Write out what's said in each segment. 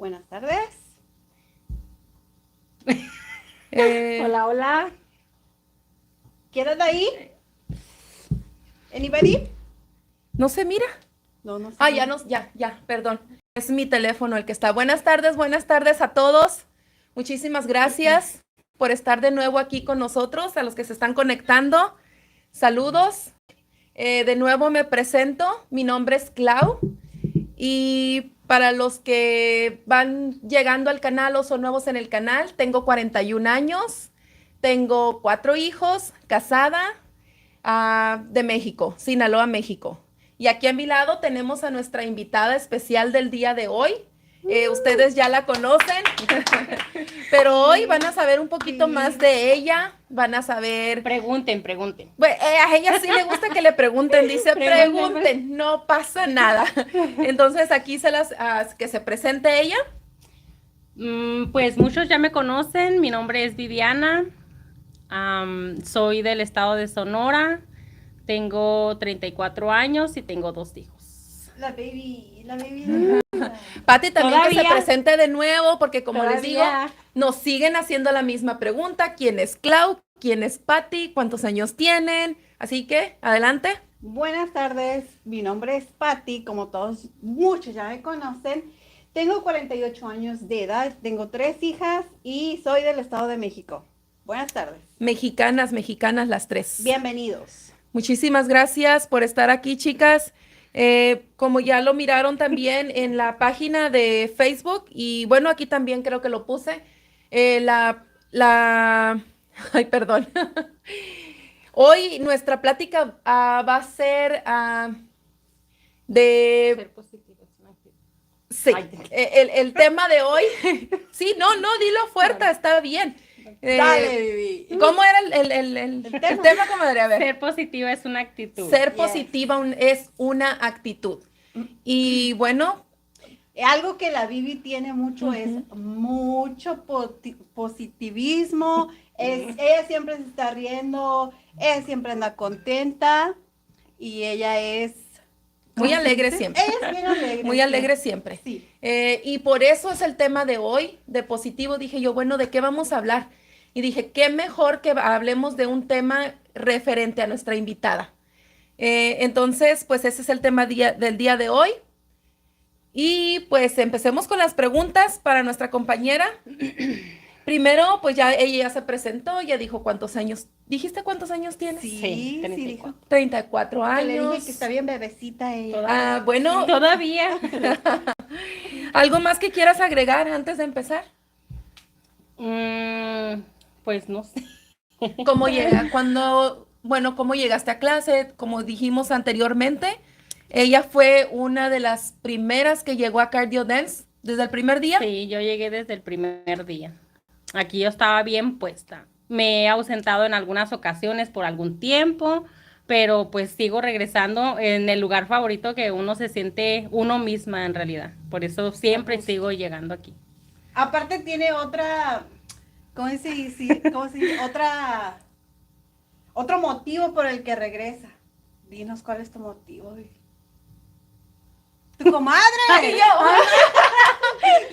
Buenas tardes. Hola, hola. ¿Quién anda ahí? ¿Anybody? ¿No se mira? No sé. Ya, perdón. Es mi teléfono el que está. Buenas tardes a todos. Muchísimas gracias por estar de nuevo aquí con nosotros, a los que se están conectando. Saludos. De nuevo me presento. Mi nombre es Clau. Y para los que van llegando al canal o son nuevos en el canal, tengo 41 años, tengo 4 hijos, casada, de México, Sinaloa, México. Y aquí a mi lado tenemos a nuestra invitada especial del día de hoy. Ustedes ya la conocen, pero hoy van a saber un poquito más de ella, van a saber... Pregunten. Bueno, a ella sí le gusta que le pregunten, dice, Pregunten. pregunten, no pasa nada. Entonces aquí que se presente ella. Pues muchos ya me conocen, mi nombre es Viviana, soy del estado de Sonora, tengo 34 años y tengo 2 hijos. La baby. Pati también que se Todavía. presente de nuevo, porque como les digo, Todavía. nos siguen haciendo la misma pregunta. ¿Quién es Clau? ¿Quién es Pati? ¿Cuántos años tienen? Así que, adelante. Buenas tardes. Mi nombre es Patti. Como muchos ya me conocen. Tengo 48 años de edad. Tengo 3 hijas y soy del Estado de México. Buenas tardes. Mexicanas las tres. Bienvenidos. Muchísimas gracias por estar aquí, chicas. Como ya lo miraron también en la página de Facebook, y bueno, aquí también creo que lo puse, ay, perdón. Hoy nuestra plática va a ser de... Ser positivo es una actitud. Sí, Ay. el tema de hoy, sí, no, dilo fuerte, está bien. Dale, baby. ¿Cómo era el tema, comadre? A ver. Ser positiva es una actitud. Ser Yes. positiva es una actitud. Y bueno, Algo que la Bibi tiene mucho es mucho positivismo. Ella siempre se está riendo, ella siempre anda contenta y ella es muy alegre ¿sí? siempre. Ella es bien alegre. Muy alegre siempre. Sí. Y por eso es el tema de hoy, de positivo. Dije yo, bueno, ¿de qué vamos a hablar? Y dije, qué mejor que hablemos de un tema referente a nuestra invitada. Entonces, pues ese es el tema del día de hoy. Y pues empecemos con las preguntas para nuestra compañera. Primero, pues ella ya se presentó, ya dijo cuántos años. ¿Dijiste cuántos años tienes? Sí, Sí, sí, dijo. 34 Que le años. dije que está bien bebecita ella. Bueno, Todavía. ¿algo más que quieras agregar antes de empezar? Pues no sé. ¿Cómo cómo llegaste a clase? Como dijimos anteriormente, ella fue una de las primeras que llegó a Cardio Dance desde el primer día. Sí, yo llegué desde el primer día. Aquí yo estaba bien puesta. Me he ausentado en algunas ocasiones por algún tiempo, pero pues sigo regresando en el lugar favorito que uno se siente uno misma en realidad. Por eso siempre sigo llegando aquí. Aparte tiene otra, ¿cómo se dice? Otro motivo por el que regresa. Dinos cuál es tu motivo, Vivi. ¡Tu comadre! Ay,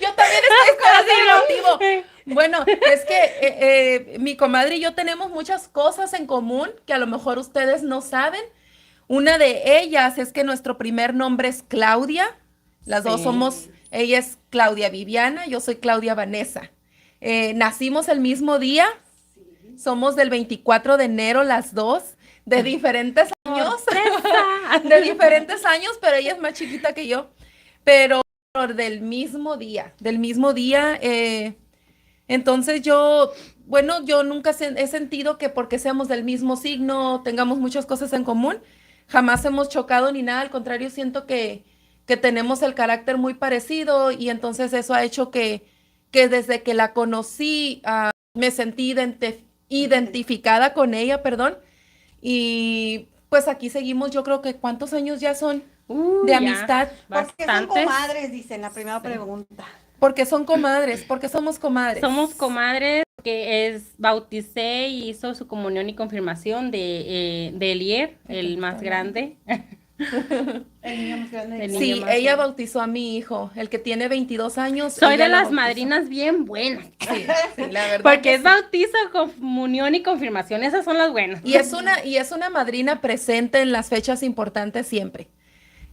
yo también estoy con ese motivo. Bueno, es que mi comadre y yo tenemos muchas cosas en común que a lo mejor ustedes no saben. Una de ellas es que nuestro primer nombre es Claudia. Las dos Sí. ella es Claudia Viviana, yo soy Claudia Vanessa. Nacimos el mismo día, somos del 24 de enero las dos, de diferentes años. De diferentes años, pero ella es más chiquita que yo. Pero del mismo día. Entonces yo nunca he sentido que porque seamos del mismo signo, tengamos muchas cosas en común. Jamás hemos chocado ni nada, al contrario, siento que tenemos el carácter muy parecido y entonces eso ha hecho que desde que la conocí, me sentí identificada con ella, perdón. Y pues aquí seguimos, yo creo que ¿cuántos años ya son de Ya, amistad? Porque son bastantes. comadres, dicen la primera pregunta. Porque son comadres, porque somos comadres. Somos comadres, que bauticé y hizo su comunión y confirmación de Elier, el más grande. El niño más grande. El niño Sí, más ella grande. bautizó a mi hijo, el que tiene 22 años. Soy ella de lo las bautizó. madrinas bien buenas. Sí, sí, la verdad Porque que es sí. bautizo, comunión y confirmación. Esas son las buenas. Y es una madrina presente en las fechas importantes siempre.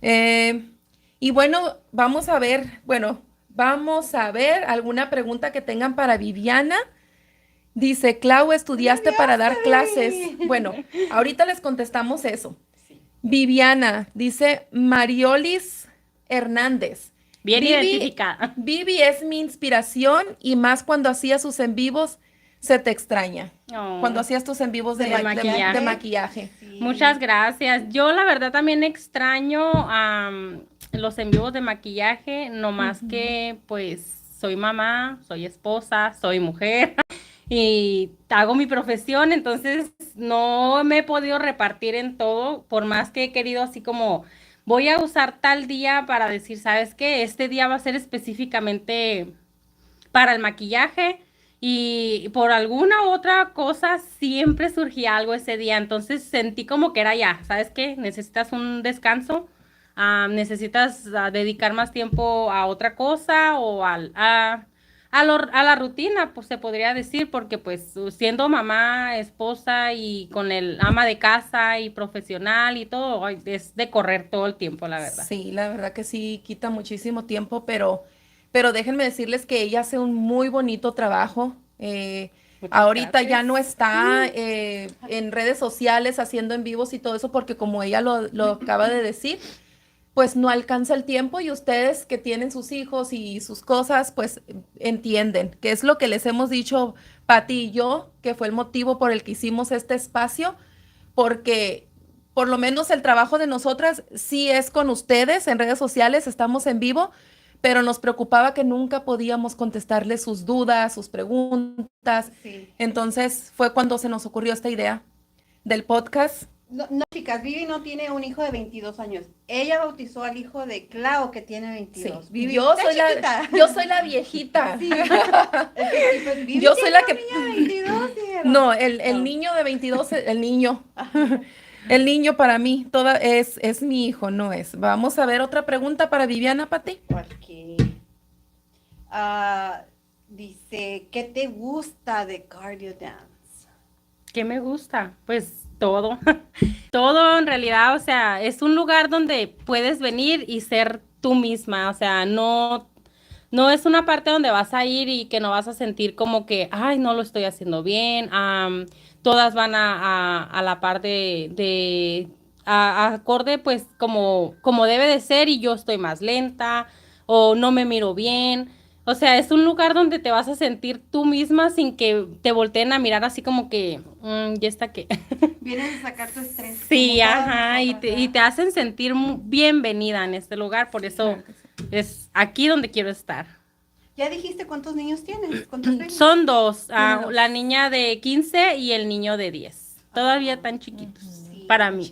Eh, y bueno, vamos a ver alguna pregunta que tengan para Viviana. Dice, Clau, ¿estudiaste para dar clases? Baby. Bueno, ahorita les contestamos eso. Sí. Viviana, dice Mariolis Hernández. Bien Vivi, identificada. Vivi es mi inspiración y más cuando hacía sus en vivos, se te extraña. Oh, Cuando hacías tus en vivos de, De maquillaje. de maquillaje. Sí. muchas gracias. Yo la verdad también extraño los en vivos de maquillaje, no más que pues soy mamá, soy esposa, soy mujer y hago mi profesión, entonces no me he podido repartir en todo, por más que he querido así como voy a usar tal día para decir, ¿sabes qué? Este día va a ser específicamente para el maquillaje y por alguna otra cosa siempre surgía algo ese día, entonces sentí como que era ya, ¿sabes qué? Necesitas un descanso, necesitas dedicar más tiempo a otra cosa o a la rutina, pues se podría decir, porque pues siendo mamá, esposa y con el ama de casa y profesional y todo, ay, es de correr todo el tiempo, la verdad. Sí, la verdad que sí, quita muchísimo tiempo, pero déjenme decirles que ella hace un muy bonito trabajo. Muchas Ahorita ya gracias. no está en redes sociales haciendo en vivos y todo eso, porque como ella lo acaba de decir, pues no alcanza el tiempo y ustedes que tienen sus hijos y sus cosas, pues entienden, que es lo que les hemos dicho Pati y yo, que fue el motivo por el que hicimos este espacio, porque por lo menos el trabajo de nosotras sí es con ustedes en redes sociales, estamos en vivo, pero nos preocupaba que nunca podíamos contestarles sus dudas, sus preguntas. Sí. Entonces fue cuando se nos ocurrió esta idea del podcast. No, no, chicas, Vivi no tiene un hijo de 22 años. Ella bautizó al hijo de Clau, que tiene 22. Sí, Vivi yo está soy chiquita. yo soy la viejita. Sí. Es que sí, pues, Vivi Yo tiene soy la un que... niño de 22, dijeron. No, el No. niño de 22, el niño. El niño para mí es mi hijo, no es. Vamos a ver otra pregunta para Viviana, Pati. Ok. Dice, ¿qué te gusta de Cardio Dance? ¿Qué me gusta? Pues todo, todo en realidad, o sea, es un lugar donde puedes venir y ser tú misma, o sea, no es una parte donde vas a ir y que no vas a sentir como que, ay, no lo estoy haciendo bien, todas van a la par a acorde pues como debe de ser y yo estoy más lenta o no me miro bien. O sea, es un lugar donde te vas a sentir tú misma sin que te volteen a mirar así como que, ¿ya está qué? Vienes a sacar tu estrés. Sí, como todas ajá, y nosotras, te ¿verdad? hacen sentir bienvenida en este lugar, por eso es aquí donde quiero estar. ¿Ya dijiste cuántos niños tienes? ¿Cuántos tienes? Son dos, Tiene dos. la niña de 15 y el niño de 10, todavía tan chiquitos Sí, para mí.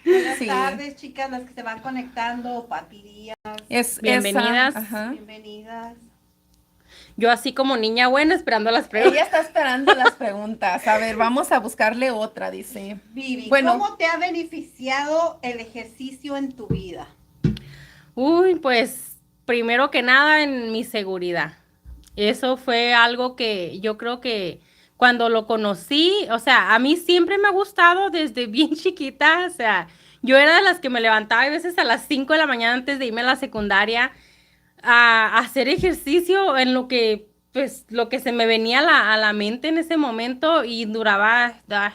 Buenas Sí. tardes, chicas, las que se van conectando. Pati Díaz, Es Bienvenidas. esa, ajá. bienvenidas. Yo así como niña buena esperando las preguntas. Ella está esperando las preguntas. A ver, vamos a buscarle otra, dice. Vivi, Bueno. ¿cómo te ha beneficiado el ejercicio en tu vida? Uy, pues primero que nada en mi seguridad. Eso fue algo que yo creo que cuando lo conocí, o sea, a mí siempre me ha gustado desde bien chiquita, o sea, yo era de las que me levantaba a veces a las 5 de la mañana antes de irme a la secundaria a hacer ejercicio en lo que, pues, lo que se me venía a la mente en ese momento y duraba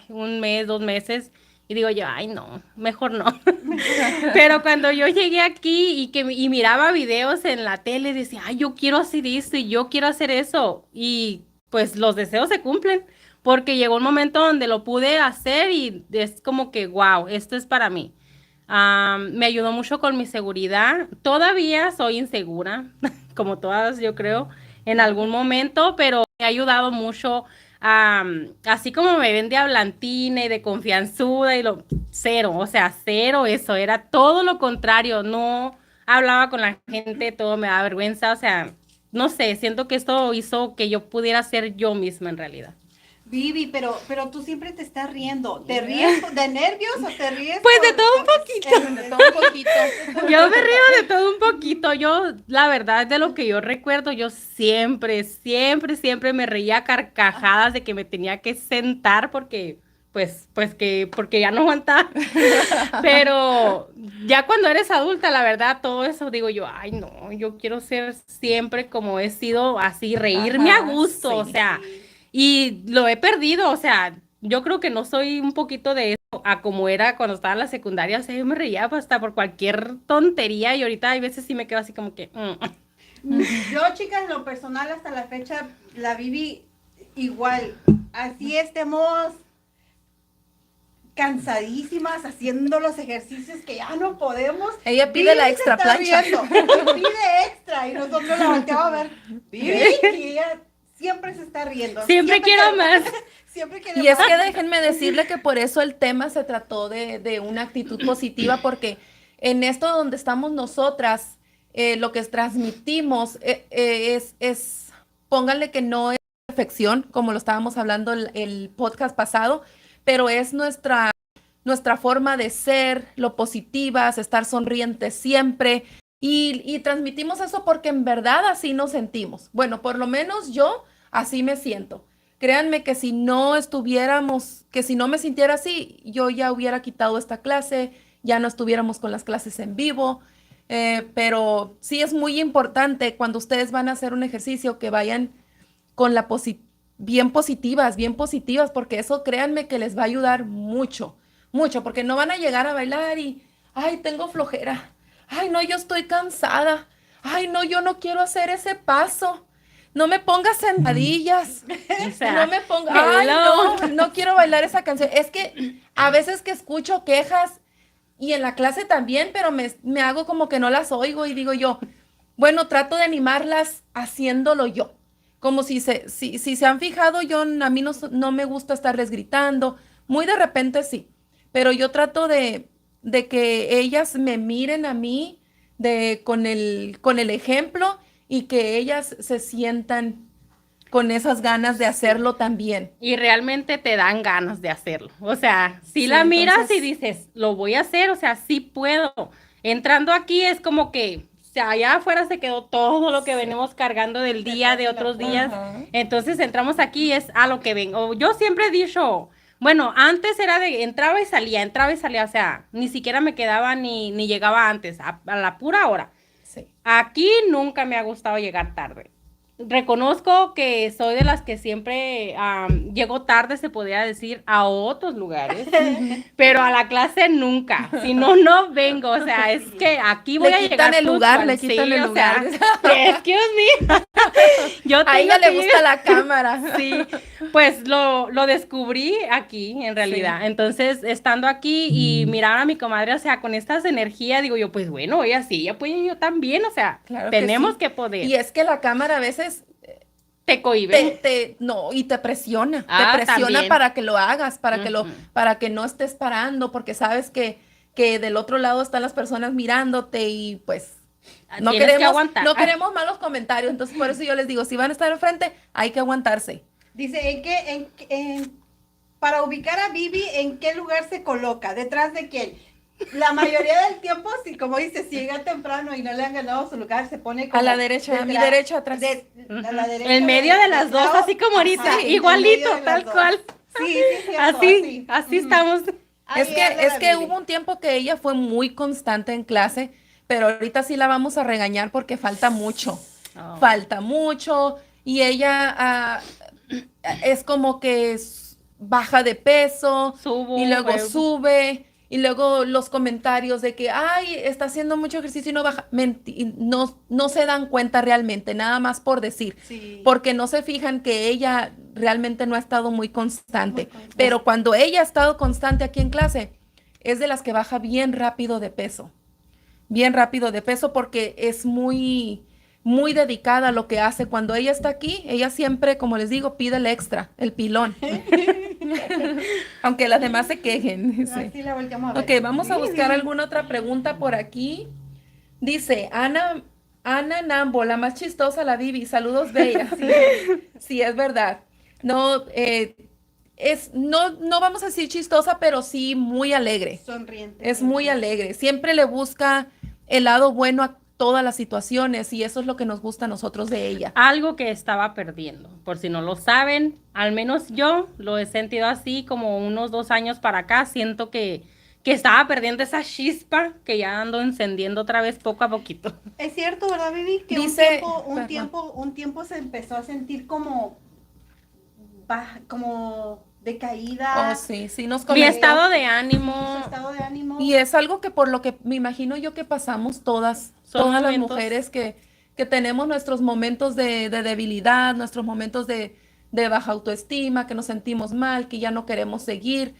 un mes, 2 meses. Y digo yo, ay, no, mejor no. Pero cuando yo llegué aquí y miraba videos en la tele, decía, ay, yo quiero hacer esto y yo quiero hacer eso. Y pues los deseos se cumplen, porque llegó un momento donde lo pude hacer y es como que, wow, esto es para mí. Me ayudó mucho con mi seguridad. Todavía soy insegura, como todas, yo creo, en algún momento, pero me ha ayudado mucho. Así como me ven de hablantina y de confianzuda y lo cero, o sea, cero eso, era todo lo contrario, no hablaba con la gente, todo me da vergüenza, o sea, no sé, siento que esto hizo que yo pudiera ser yo misma en realidad. Vivi, pero tú siempre te estás riendo. ¿Te ríes de nervios o te ríes? Pues de todo un poquito. De todo un poquito. Yo me río de todo un poquito. Yo, la verdad, de lo que yo recuerdo, yo siempre, siempre, siempre me reía a carcajadas de que me tenía que sentar porque, porque ya no aguantaba. Pero ya cuando eres adulta, la verdad, todo eso digo yo, ay, no, yo quiero ser siempre como he sido, así, reírme a Ajá, gusto, o sí. sea, y lo he perdido, o sea, yo creo que no soy un poquito de eso a como era cuando estaba en la secundaria, o sea, yo me reía hasta por cualquier tontería y ahorita hay veces sí me quedo así como que... Yo, chicas, en lo personal, hasta la fecha, la viví igual. Así estemos cansadísimas haciendo los ejercicios que ya no podemos. Ella pide la extra plancha. Pide extra y nosotros la volteamos a ver. Vivi, y ella siempre se está riendo. Siempre quiero más. Siempre quiere Y es más. que déjenme decirle que por eso el tema se trató de una actitud positiva, porque en esto donde estamos nosotras, lo que transmitimos pónganle que no es perfección, como lo estábamos hablando el podcast pasado, pero es nuestra forma de ser, lo positivas, estar sonrientes siempre, y transmitimos eso porque en verdad así nos sentimos. Bueno, por lo menos yo así me siento. Créanme que si no estuviéramos, que si no me sintiera así, yo ya hubiera quitado esta clase, ya no estuviéramos con las clases en vivo, pero sí es muy importante cuando ustedes van a hacer un ejercicio que vayan con bien positivas, porque eso créanme que les va a ayudar mucho, mucho, porque no van a llegar a bailar y, ay, tengo flojera, ay, no, yo estoy cansada, ay, no, yo no quiero hacer ese paso. No me pongas sentadillas, O sea, no me pongas, ay, hello. no quiero bailar esa canción. Es que a veces que escucho quejas y en la clase también, pero me hago como que no las oigo y digo yo, bueno, trato de animarlas haciéndolo yo. Como si se han fijado, a mí no me gusta estarles gritando, muy de repente sí, pero yo trato de que ellas me miren a mí con el ejemplo y que ellas se sientan con esas ganas de hacerlo también. Y realmente te dan ganas de hacerlo. O sea, si Sí, la miras entonces- y dices, lo voy a hacer, o sea, sí puedo. Entrando aquí es como que, o sea, allá afuera se quedó todo lo que venimos cargando del día, de otros días. Ajá. Entonces entramos aquí y es a lo que vengo. Yo siempre he dicho, bueno, antes era de entraba y salía, o sea, ni siquiera me quedaba ni llegaba antes, a la pura hora. Sí. Aquí nunca me ha gustado llegar tarde. Reconozco que soy de las que siempre llego tarde, se podría decir, a otros lugares, pero a la clase nunca. Si no, no vengo. O sea, es que aquí voy a Le llegar quitan el lugar, puntual. le quitan Sí, el o sea, lugar. excuse me. Yo A ella tengo le que gusta llegar- la cámara. Sí, pues lo descubrí aquí, en realidad. Sí. Entonces, estando aquí y mirar a mi comadre, o sea, con estas energías, digo yo, pues bueno, ella sí, ella puede, yo también, o sea, Claro que tenemos sí. que poder. Y es que la cámara a veces Te cohíbe. no, y te presiona También. para que lo hagas, Ujú. para que no estés parando, porque sabes que del otro lado están las personas mirándote y pues no Tienes que queremos, aguantar. no queremos malos comentarios. Entonces, por eso yo les digo, si van a estar enfrente, hay que aguantarse. Dice, para ubicar a Vivi, ¿en qué lugar se coloca? ¿Detrás de quién? La mayoría del tiempo, si como dice, si llega temprano y no le han ganado su lugar, se pone como A la derecha, a mi derecha atrás. A la derecha En medio de las dos, lado. así como ahorita, Ajá, en igualito, medio de las tal dos. cual. Sí, sí, es cierto, Así estamos. Ahí Es anda la que Vivi. hubo un tiempo que ella fue muy constante en clase, pero ahorita sí la vamos a regañar porque falta mucho. Oh. Falta mucho y ella es como que baja de peso Subo, y luego vuelvo. sube y luego los comentarios de que, ay, está haciendo mucho ejercicio y no baja. No se dan cuenta realmente, nada más por decir, Sí. porque no se fijan que ella realmente no ha estado muy constante. Muy constante. Pero cuando ella ha estado constante aquí en clase, es de las que baja bien rápido de peso. Bien rápido de peso porque es muy, muy dedicada a lo que hace. Cuando ella está aquí, ella siempre, como les digo, pide el extra, el pilón. Aunque las demás se quejen. Sí. Así la volteamos a ver. Ok, vamos a buscar alguna otra pregunta por aquí. Dice Ana Nambo, la más chistosa, la Vivi. Saludos, bella. Sí, sí, es verdad. No, no vamos a decir chistosa, pero sí muy alegre. Sonriente. Es muy alegre. Siempre le busca el lado bueno a todas las situaciones y eso es lo que nos gusta a nosotros de ella. Algo que estaba perdiendo, por si no lo saben, al menos yo lo he sentido así como unos 2 años para acá, siento que estaba perdiendo esa chispa que ya ando encendiendo otra vez poco a poquito. Es cierto, ¿verdad, Vivi? Que Dice- un tiempo se empezó a sentir como como decaída. Oh, sí, nos Mi comentó. estado de Su ánimo, estado de ánimo. Y es algo que por lo que me imagino yo que pasamos todas Son las momentos. mujeres que tenemos nuestros momentos de debilidad, nuestros momentos de baja autoestima, que nos sentimos mal, que ya no queremos seguir.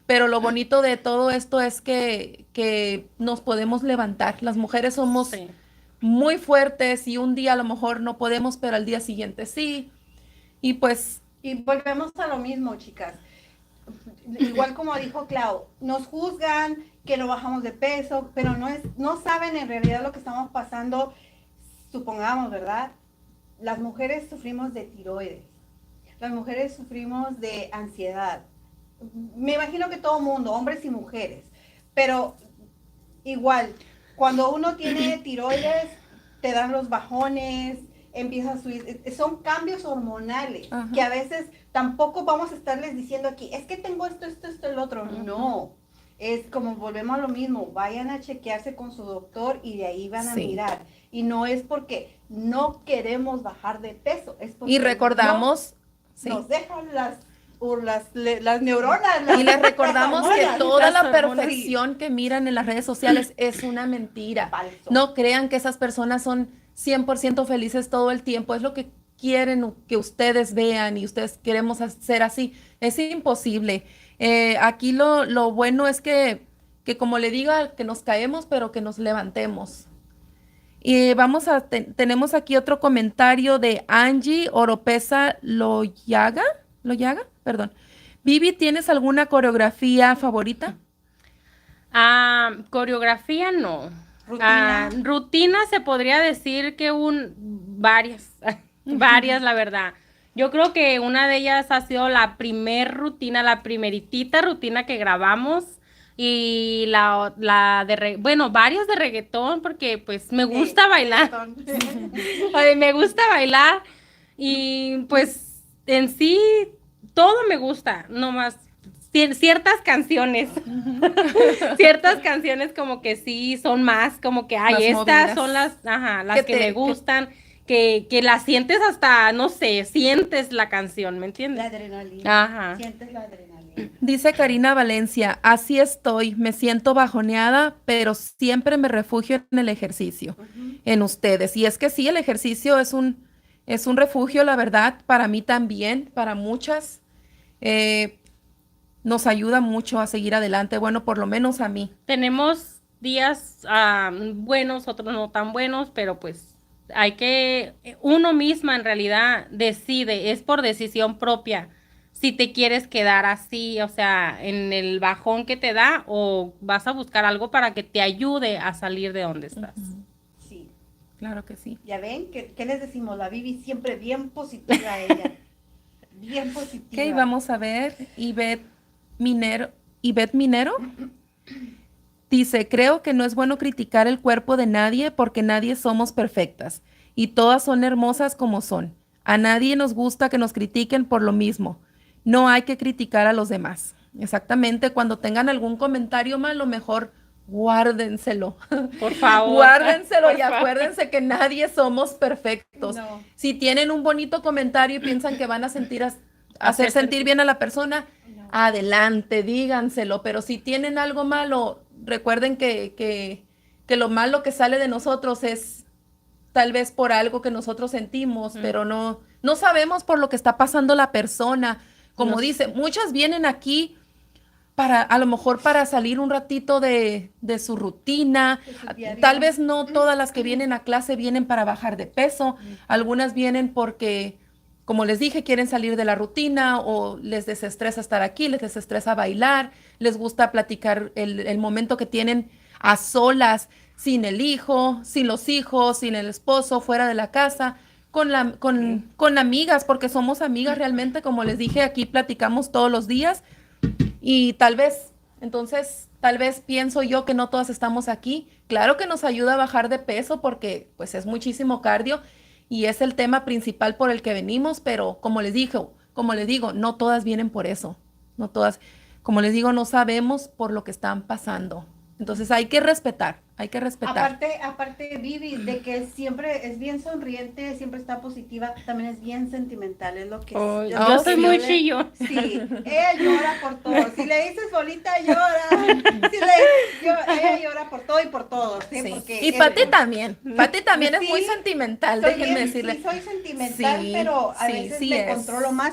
Pero lo bonito de todo esto es que nos podemos levantar. Las mujeres somos sí. muy fuertes y un día a lo mejor no podemos, pero al día siguiente sí. Y pues Y volvemos a lo mismo, chicas. Igual como dijo Clau, nos juzgan que no bajamos de peso, pero no saben en realidad lo que estamos pasando. Supongamos, ¿verdad? Las mujeres sufrimos de tiroides. Las mujeres sufrimos de ansiedad. Me imagino que todo mundo, hombres y mujeres. Pero igual, cuando uno tiene tiroides, te dan los bajones, empieza a subir. Son cambios hormonales Ajá. que a veces tampoco vamos a estarles diciendo aquí, es que tengo esto, el otro. Ajá. No. Es como volvemos a lo mismo, vayan a chequearse con su doctor y de ahí van a Sí. mirar. Y no es porque no queremos bajar de peso, es porque y recordamos, sí. nos dejan las neuronas. Y les recordamos que hormonas. toda la las hormonas. perfección que miran en las redes sociales es una mentira. Falso. No crean que esas personas son 100% felices todo el tiempo. Es lo que quieren que ustedes vean y ustedes queremos hacer así. Es imposible. Aquí lo bueno es que como le diga, que nos caemos, pero que nos levantemos. Y tenemos aquí otro comentario de Angie Oropesa Loyaga, perdón. Vivi, ¿tienes alguna coreografía favorita? Coreografía no. Rutina. Rutina se podría decir que varias, varias la verdad. Yo creo que una de ellas ha sido la primeritita rutina que grabamos y varias de reggaetón porque pues me gusta bailar. Ay, me gusta bailar y pues en sí todo me gusta, nomás ciertas canciones. Ciertas canciones como que sí son más como que Más estas movidas. son las Que que me te- gustan, que las sientes hasta, no sé, sientes la canción, ¿me La entiendes? adrenalina. Ajá. Sientes la adrenalina. Dice Karina Valencia, así estoy, me siento bajoneada, pero siempre me refugio en el ejercicio, en ustedes. Y es que sí, el ejercicio es un refugio, la verdad, para mí también, para muchas. Nos ayuda mucho a seguir adelante, bueno, por lo menos a mí. Tenemos días buenos, otros no tan buenos, pero pues uno misma en realidad decide, es por decisión propia, si te quieres quedar así, o sea, en el bajón que te da, o vas a buscar algo para que te ayude a salir de donde estás. Sí. Claro que sí. Ya ven, ¿qué les decimos? La Vivi siempre bien positiva ella. Bien positiva. Ok, vamos a ver. Ivette Minero dice, creo que no es bueno criticar el cuerpo de nadie porque nadie somos perfectas y todas son hermosas como son. A nadie nos gusta que nos critiquen por lo mismo. No hay que criticar a los demás. Exactamente, cuando tengan algún comentario malo, mejor guárdenselo. Por favor. Guárdenselo Por y favor. acuérdense que nadie somos perfectos. No. Si tienen un bonito comentario y piensan que van a hacer sentir bien a la persona, No. adelante, díganselo. Pero si tienen algo malo, recuerden que lo malo que sale de nosotros es tal vez por algo que nosotros sentimos, pero no sabemos por lo que está pasando la persona. Como dice, muchas vienen aquí a lo mejor para salir un ratito de su rutina. De su diario. Tal vez no todas las que vienen a clase vienen para bajar de peso. Algunas vienen porque, como les dije, quieren salir de la rutina o les desestresa estar aquí, les desestresa bailar, les gusta platicar el momento que tienen a solas, sin el hijo, sin los hijos, sin el esposo, fuera de la casa. con amigas, porque somos amigas realmente, como les dije, aquí platicamos todos los días y tal vez pienso yo que no todas estamos aquí. Claro que nos ayuda a bajar de peso porque pues es muchísimo cardio y es el tema principal por el que venimos, pero como les digo, no todas vienen por eso, no todas, como les digo, no sabemos por lo que están pasando. Entonces hay que respetar. Aparte, Vivi, de que siempre es bien sonriente, siempre está positiva, también es bien sentimental, es lo que Oh, es yo lo soy que muy le- chillón. Sí, ella llora por todo. Si le dices bolita, llora. Ella llora por todo y por todos, ¿sí? Sí. Porque Y Pati también es Sí, muy sentimental, soy déjenme bien- decirle. sí, soy sentimental, Sí, pero a sí, veces sí me es. controlo más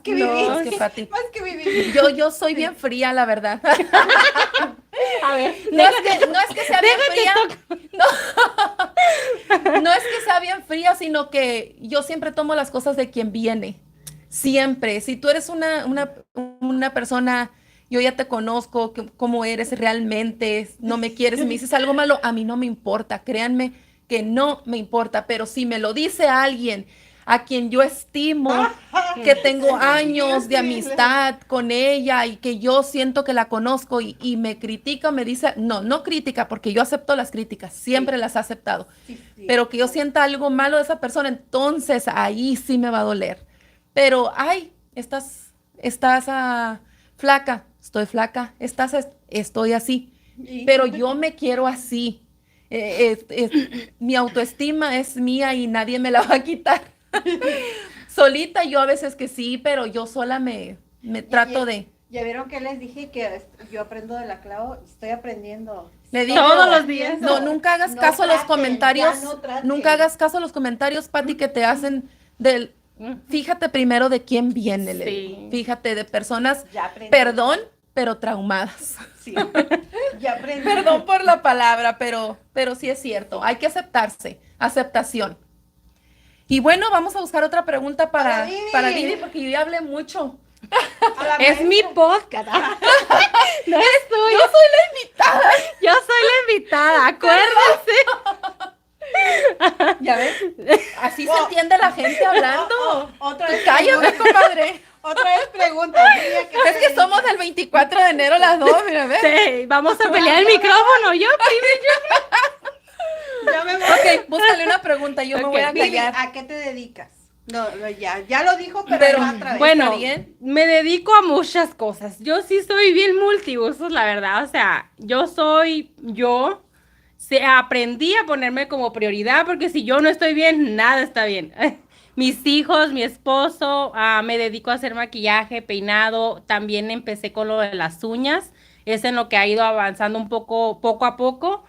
que No, Vivi. Es que Pati. Más que Vivi. Yo soy bien fría, la verdad. A ver, No es que sea bien fría. No es que sea bien fría, sino que yo siempre tomo las cosas de quien viene. Siempre. Si tú eres una persona, yo ya te conozco, cómo eres realmente, no me quieres, me dices algo malo, a mí no me importa. Créanme que no me importa. Pero si me lo dice alguien a quien yo estimo, que tengo años de amistad con ella y que yo siento que la conozco y me critica o me dice, no crítica, porque yo acepto las críticas, siempre las he aceptado, Sí, sí. pero que yo sienta algo malo de esa persona, entonces ahí sí me va a doler. Pero, ay, estás flaca, estoy flaca, estoy así, pero yo me quiero así. Mi autoestima es mía y nadie me la va a quitar. Solita yo a veces que sí, pero yo sola me trato de... Ya vieron que les dije que yo aprendo de la Clau, estoy aprendiendo. Le digo, Todos los días. No, nunca hagas No caso a los traten, comentarios. ya no traten. Nunca hagas caso a los comentarios, Pati, que te hacen del... Fíjate primero de quién viene, le digo. Sí. Fíjate de personas, Ya aprendí. perdón, pero traumadas. Sí. Ya aprendí. Perdón por la palabra, pero sí es cierto. Hay que aceptarse, aceptación. Y bueno, vamos a buscar otra pregunta para Vivi, porque yo ya hablé mucho. A la Es mi maestra. podcast. No es tuyo. Yo soy la invitada. Yo soy la invitada, acuérdense. Ya ves, así se entiende la gente hablando. Otra vez Cállate, pregunta. comadre. Otra vez pregunta. Dile que Es que somos del 24 de enero las dos, mira, ¿ves? Sí, vamos a pelear el micrófono. Yo primero. Ya me voy. Ok, búscale una pregunta, yo me Ok, voy a Vivi, callar. ¿a qué te dedicas? No, ya lo dijo, pero, Pero, va otra vez. Bueno, ¿Está bien? me dedico a muchas cosas. Yo sí soy bien multiusos, la verdad. O sea, aprendí a ponerme como prioridad porque si yo no estoy bien, nada está bien. Mis hijos, mi esposo, me dedico a hacer maquillaje, peinado. También empecé con lo de las uñas. Es en lo que ha ido avanzando un poco a poco.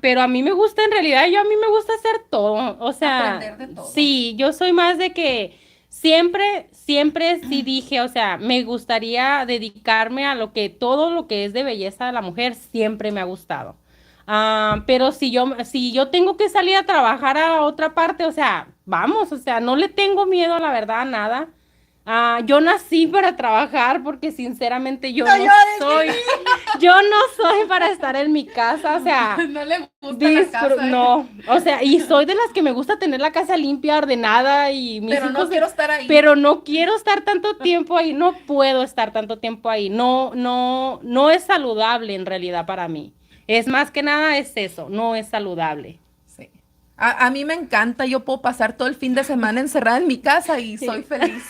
Pero a mí me gusta, en realidad, a mí me gusta hacer todo. O sea, Aprender de todo. sí, yo soy más de que siempre sí dije, o sea, me gustaría dedicarme a todo lo que es de belleza de la mujer, siempre me ha gustado. Pero si yo tengo que salir a trabajar a otra parte, o sea, vamos, o sea, no le tengo miedo, la verdad, a nada. Yo nací para trabajar porque sinceramente No llores, yo no soy para estar en mi casa, o sea, No le gusta la casa. no, o sea, y soy de las que me gusta tener la casa limpia, ordenada y mis Pero no hijos, quiero estar ahí. pero no quiero estar tanto tiempo ahí, no puedo estar tanto tiempo ahí, no es saludable en realidad para mí. Es más que nada es eso, no es saludable. Sí. A mí me encanta, yo puedo pasar todo el fin de semana encerrada en mi casa y soy feliz.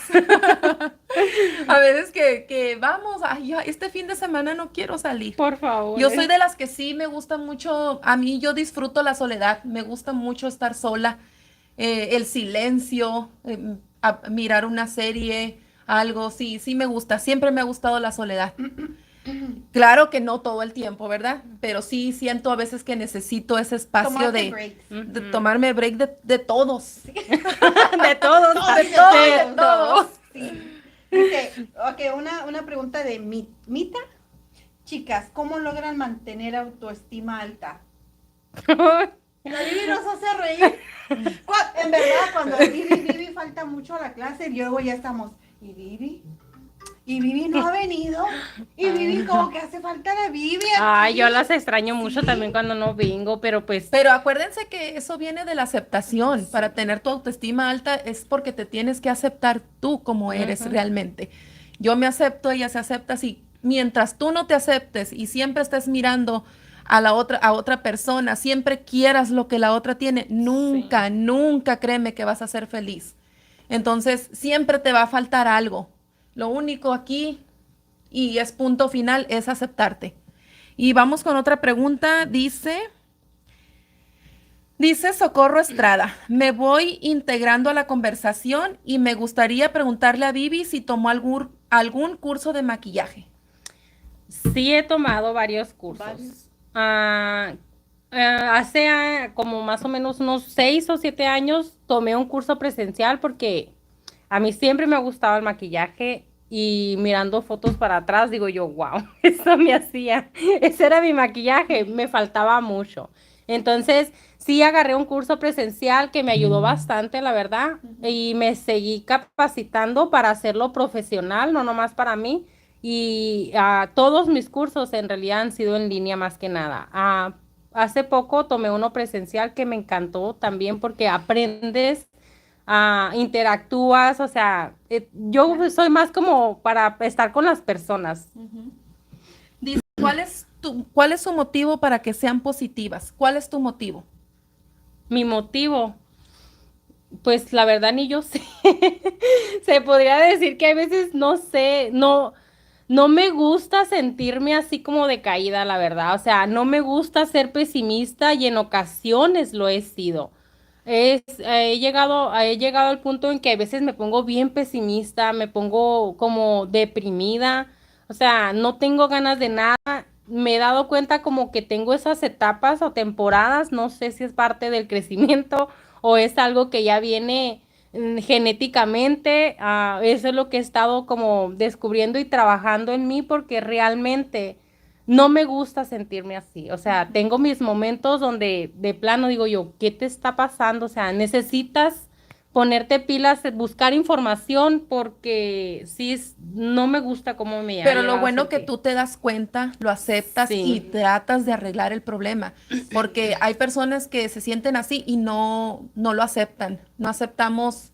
A veces que vamos, ay, ya, este fin de semana no quiero salir. Por favor. Yo soy de las que sí me gusta mucho, a mí yo disfruto la soledad, me gusta mucho estar sola, el silencio, mirar una serie, algo, sí me gusta, siempre me ha gustado la soledad. Claro que no todo el tiempo, ¿verdad? Pero sí siento a veces que necesito ese espacio Tomarte breaks. de tomarme break de todos. de todos, de todos. Sí. Dice, ok, una pregunta de Mita. Chicas, ¿cómo logran mantener autoestima alta? La Vivi nos hace reír. En verdad, cuando Vivi falta mucho a la clase, y luego ya estamos. ¿Y Vivi? y Vivi no ha venido, y Vivi como que hace falta la Vivi aquí. Ay, yo las extraño mucho también cuando no vengo, pero pues Pero acuérdense que eso viene de la aceptación. Para tener tu autoestima alta es porque te tienes que aceptar tú como eres realmente. Yo me acepto, ella se acepta. Si mientras tú no te aceptes y siempre estés mirando a otra persona, siempre quieras lo que la otra tiene, nunca, nunca créeme que vas a ser feliz. Entonces, siempre te va a faltar algo. Lo único aquí, y es punto final, es aceptarte. Y vamos con otra pregunta. Dice Socorro Estrada, me voy integrando a la conversación y me gustaría preguntarle a Vivi si tomó algún curso de maquillaje. sí he tomado varios cursos. Varios. Hace como más o menos unos 6 o 7 años tomé un curso presencial porque a mí siempre me ha gustado el maquillaje y mirando fotos para atrás digo yo, wow, eso me hacía, ese era mi maquillaje, me faltaba mucho. Entonces, sí agarré un curso presencial que me ayudó bastante, la verdad, y me seguí capacitando para hacerlo profesional, no nomás para mí. Y todos mis cursos en realidad han sido en línea más que nada. Hace poco tomé uno presencial que me encantó también porque aprendes, interactúas, o sea, yo soy más como para estar con las personas. Dice, ¿cuál es su motivo para que sean positivas? ¿Cuál es tu motivo? Mi motivo, pues la verdad ni yo sé. Se podría decir que a veces no sé, no me gusta sentirme así como decaída, la verdad. O sea, no me gusta ser pesimista y en ocasiones lo he sido. He llegado al punto en que a veces me pongo bien pesimista, me pongo como deprimida. O sea, no tengo ganas de nada. Me he dado cuenta como que tengo esas etapas o temporadas, no sé si es parte del crecimiento o es algo que ya viene genéticamente. Eso es lo que he estado como descubriendo y trabajando en mí porque realmente no me gusta sentirme así. O sea, tengo mis momentos donde de plano digo yo, ¿qué te está pasando? O sea, necesitas ponerte pilas, buscar información porque sí, no me gusta cómo me ha Pero lo llegado a bueno que sentir. tú te das cuenta, lo aceptas y Sí. tratas de arreglar el problema, porque hay personas que se sienten así y no lo aceptan. No aceptamos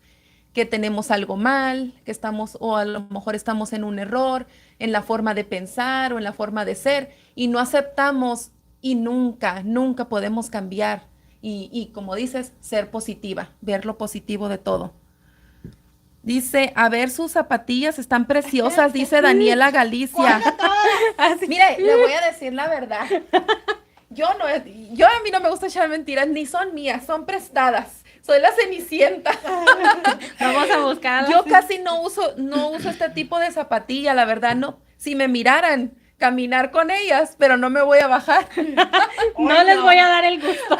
que tenemos algo mal, que estamos, o a lo mejor estamos en un error, en la forma de pensar o en la forma de ser, y no aceptamos y nunca, nunca podemos cambiar. Y como dices, ser positiva, ver lo positivo de todo. Dice, a ver, sus zapatillas están preciosas, dice Daniela Galicia. Mire, le voy a decir la verdad. Yo a mí no me gusta echar mentiras, ni son mías, son prestadas. Soy la Cenicienta. Vamos a buscar. Yo casi no uso este tipo de zapatilla, la verdad, no. Si me miraran caminar con ellas, pero no me voy a bajar. No les voy a dar el gusto.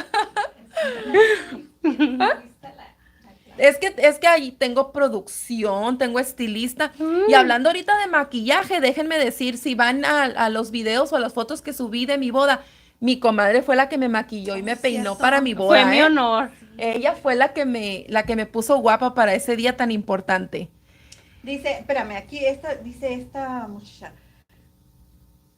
Es que ahí tengo producción, tengo estilista. Y hablando ahorita de maquillaje, déjenme decir, si van a los videos o a las fotos que subí de mi boda, mi comadre fue la que me maquilló y me peinó cierto. para mi boda. Fue mi honor. Ella fue la que me puso guapa para ese día tan importante. Dice, espérame, aquí dice esta muchacha.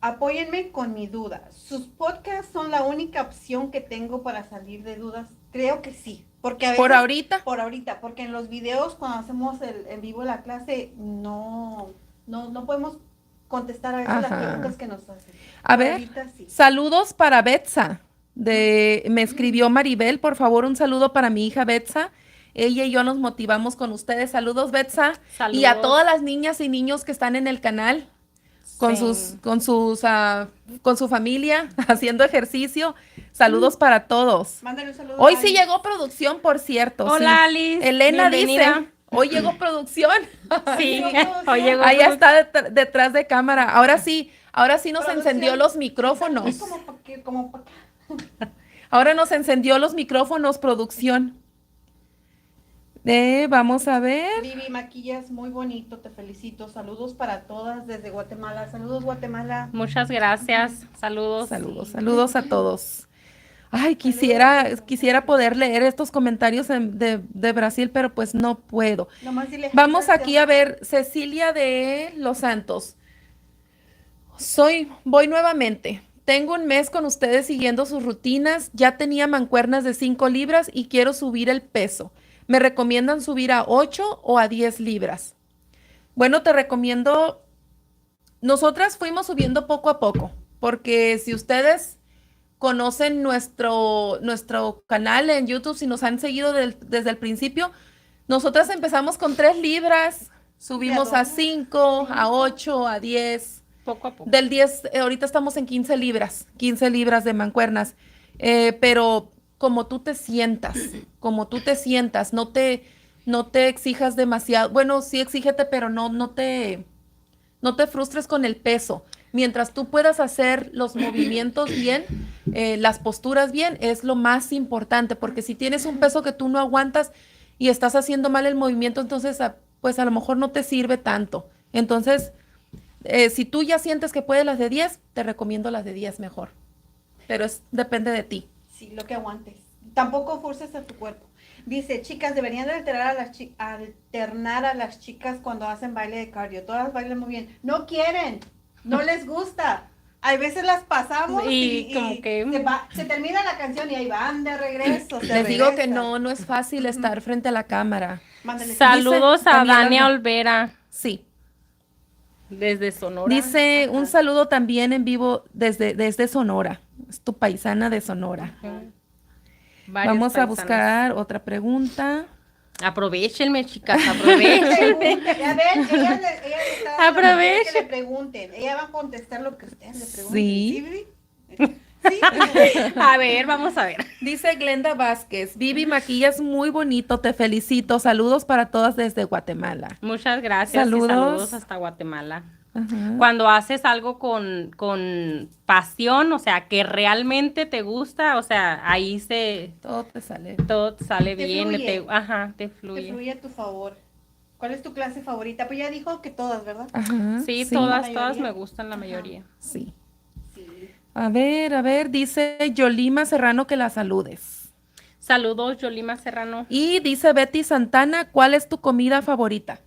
Apóyenme con mi duda. ¿Sus podcasts son la única opción que tengo para salir de dudas? Creo que sí. Porque a veces, Por ahorita. Por ahorita, porque en los videos cuando hacemos en vivo la clase no podemos contestar a veces las Ajá. preguntas que nos hacen. A Por ver, ahorita sí. saludos para Betsa. Me escribió Maribel, por favor, un saludo para mi hija Betsa. Ella y yo nos motivamos con ustedes. Saludos, Betsa. Y a Saludos. todas las niñas y niños que están en el canal con Sí. con su familia haciendo ejercicio. Saludos para todos. Mándale un saludo. Hoy a sí Ali. llegó producción, por cierto. Hola, sí. Alice. Elena Bienvenida. dice, hoy llegó producción. Sí, Saludos. hoy llegó. Ahí está detrás de cámara. Ahora sí nos Producción. encendió los micrófonos. Como pa' acá. Ahora nos encendió los micrófonos, producción. Vamos a ver. Vivi, maquillas muy bonito, te felicito. Saludos para todas desde Guatemala. Saludos, Guatemala. Muchas gracias. Saludos. Saludos a todos. Ay, quisiera poder leer estos comentarios de Brasil, pero pues no puedo. Nomás dile, Vamos aquí a ver, Cecilia de Los Santos. Voy nuevamente. Tengo un mes con ustedes siguiendo sus rutinas. Ya tenía mancuernas de 5 libras y quiero subir el peso. ¿Me recomiendan subir a 8 o a 10 libras? Bueno, te recomiendo. Nosotras fuimos subiendo poco a poco, porque si ustedes conocen nuestro canal en YouTube, si nos han seguido desde el principio, nosotras empezamos con 3 libras, subimos a 5, a 8, a 10. Poco a poco. Del 10, ahorita estamos en 15 libras de mancuernas, pero como tú te sientas, no te exijas demasiado. Bueno, sí exígete, pero no te frustres con el peso. Mientras tú puedas hacer los movimientos bien, las posturas bien, es lo más importante, porque si tienes un peso que tú no aguantas y estás haciendo mal el movimiento, entonces pues a lo mejor no te sirve tanto. Entonces, si tú ya sientes que puedes las de 10, te recomiendo las de 10 mejor. Pero depende de ti. Sí, lo que aguantes. Tampoco forces a tu cuerpo. Dice, chicas, deberían de alternar a las chicas cuando hacen baile de cardio. Todas bailan muy bien. No quieren, no les gusta. Hay veces las pasamos y como que se termina la canción y ahí van de regreso. Les digo que no es fácil estar frente a la cámara. Mándale. Saludos Dice a Daniela Dania Olvera Sí. desde Sonora. Dice un saludo también en vivo desde Sonora. Es tu paisana de Sonora. Varios Vamos a paisanos. buscar otra pregunta. Aprovechenme, chicas, aprovechenme. Ya ven, ella le está Aproveche. que le pregunten. Ella va a contestar lo que ustedes le pregunten. Sí. ¿Sí? Sí. A ver, vamos a ver. Dice Glenda Vázquez, Vivi, maquillas muy bonito, te felicito. Saludos para todas desde Guatemala. Muchas gracias. Saludos. Y saludos hasta Guatemala. Ajá. Cuando haces algo con pasión, o sea, que realmente te gusta, o sea, ahí Todo te sale. todo te sale Te bien, fluye. te Te fluye. fluye a tu favor. ¿Cuál es tu clase favorita? Pues ya dijo que todas, ¿verdad? Ajá. Sí, La todas mayoría. me gustan, la mayoría. Sí. Sí. A ver, dice Yolima Serrano que la saludes. Saludos, Yolima Serrano. Y dice Betty Santana, ¿cuál es tu comida favorita?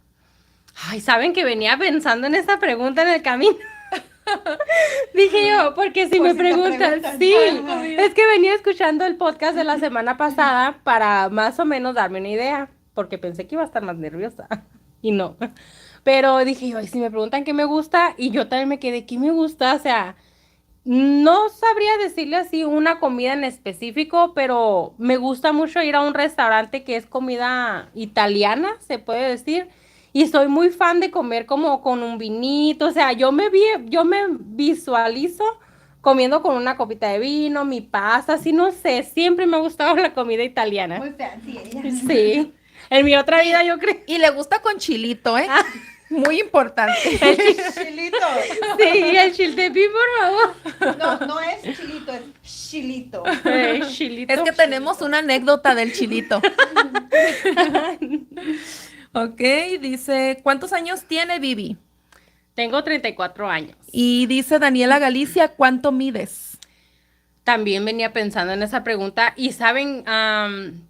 Ay, ¿saben que venía pensando en esta pregunta en el camino? Dije yo, porque si Pues me si te preguntan, preguntan, sí, ¿cuál comida? es que venía escuchando el podcast de la semana pasada para más o menos darme una idea, porque pensé que iba a estar más nerviosa y no. Pero dije yo, "Ay, si me preguntan qué me gusta", y yo también me quedé, ¿qué me gusta? O sea, no sabría decirle así una comida en específico, pero me gusta mucho ir a un restaurante que es comida italiana, se puede decir. Y soy muy fan de comer como con un vinito, o sea, yo me visualizo comiendo con una copita de vino, mi pasta, así no sé, siempre me ha gustado la comida italiana. Muy fancy ella. Sí, en mi otra vida yo creo. Y le gusta con chilito, ¿eh? Muy importante. Chilito. Sí, el chiltepín, por favor. No es chilito, es chilito. Chilito. Es que tenemos una anécdota del chilito. Ok, dice, ¿cuántos años tiene Vivi? Tengo 34 años. Y dice Daniela Galicia, ¿cuánto mides? También venía pensando en esa pregunta y saben,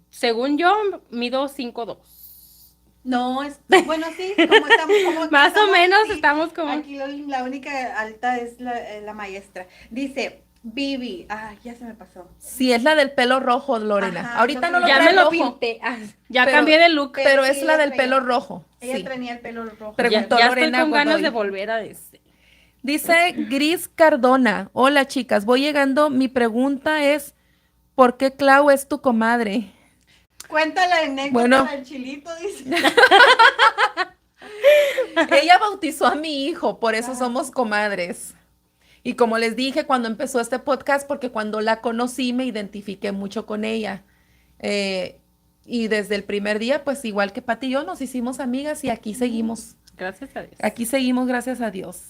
según yo, mido 5'2". No, bueno, sí, como estamos, Más o menos sí. estamos como... Aquí la única alta es la maestra. Dice, Vivi, ya se me pasó. Sí, es la del pelo rojo, Lorena. Ajá, Ahorita no lo Ya trae me lo rojo, pinté. Ya Pero- cambié de look. pero sí, es la ella del traía- pelo rojo. Ella Sí. tenía el pelo rojo. Preguntó Ya Lorena estoy con ganas Godoy. de volver a decir. Dice Gris Cardona, hola chicas, voy llegando, mi pregunta es, ¿por qué Clau es tu comadre? Cuenta la anécdota Bueno. del chilito, dice. Ella bautizó a mi hijo, por eso Ajá. somos comadres. Y como les dije cuando empezó este podcast, porque cuando la conocí me identifiqué mucho con ella. Y desde el primer día, pues igual que Pati y yo, nos hicimos amigas y aquí seguimos. Gracias a Dios. Aquí seguimos, gracias a Dios.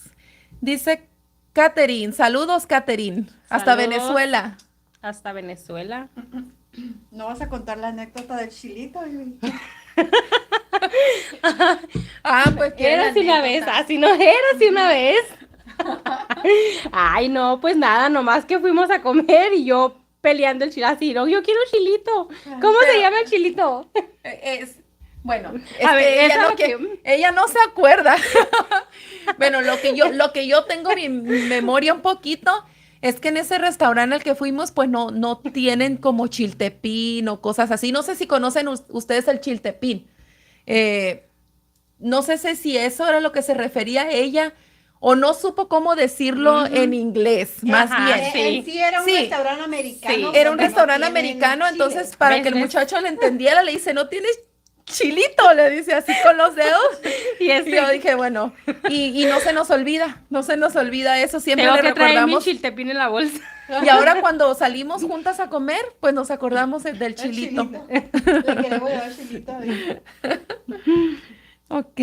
Dice Catherine, saludos Catherine, hasta Saludos. Venezuela. Hasta Venezuela. ¿No vas a contar la anécdota del chilito, Vivi? Pues Era así una vez, así no era así una vez. Ay, no, pues nada, nomás que fuimos a comer y yo peleando el chile así, no, yo quiero un chilito. ¿Cómo se llama el chilito? Bueno, A ver, ella, eso no, es lo que- ella no se acuerda. Bueno, lo que yo tengo mi memoria un poquito es que en ese restaurante al que fuimos, pues no tienen como chiltepín o cosas así. No sé si conocen ustedes el chiltepín. Eh, no sé si eso era lo que se refería a ella o no supo cómo decirlo en inglés, más Ajá, bien. En sí era un Sí. restaurante americano. Sí. Era un donde no restaurante tienen americano, chile. entonces para ¿Ves? que el ¿Ves? muchacho le entendiera, le dice, ¿no tienes chilito? Le dice así con los dedos. Y Y yo dije, bueno, y no se nos olvida eso, siempre tengo le que traer mi recordamos. chiltepín en la bolsa. Y ahora cuando salimos juntas a comer, pues nos acordamos del El chilito. Le queremos llevar chilito. Ok.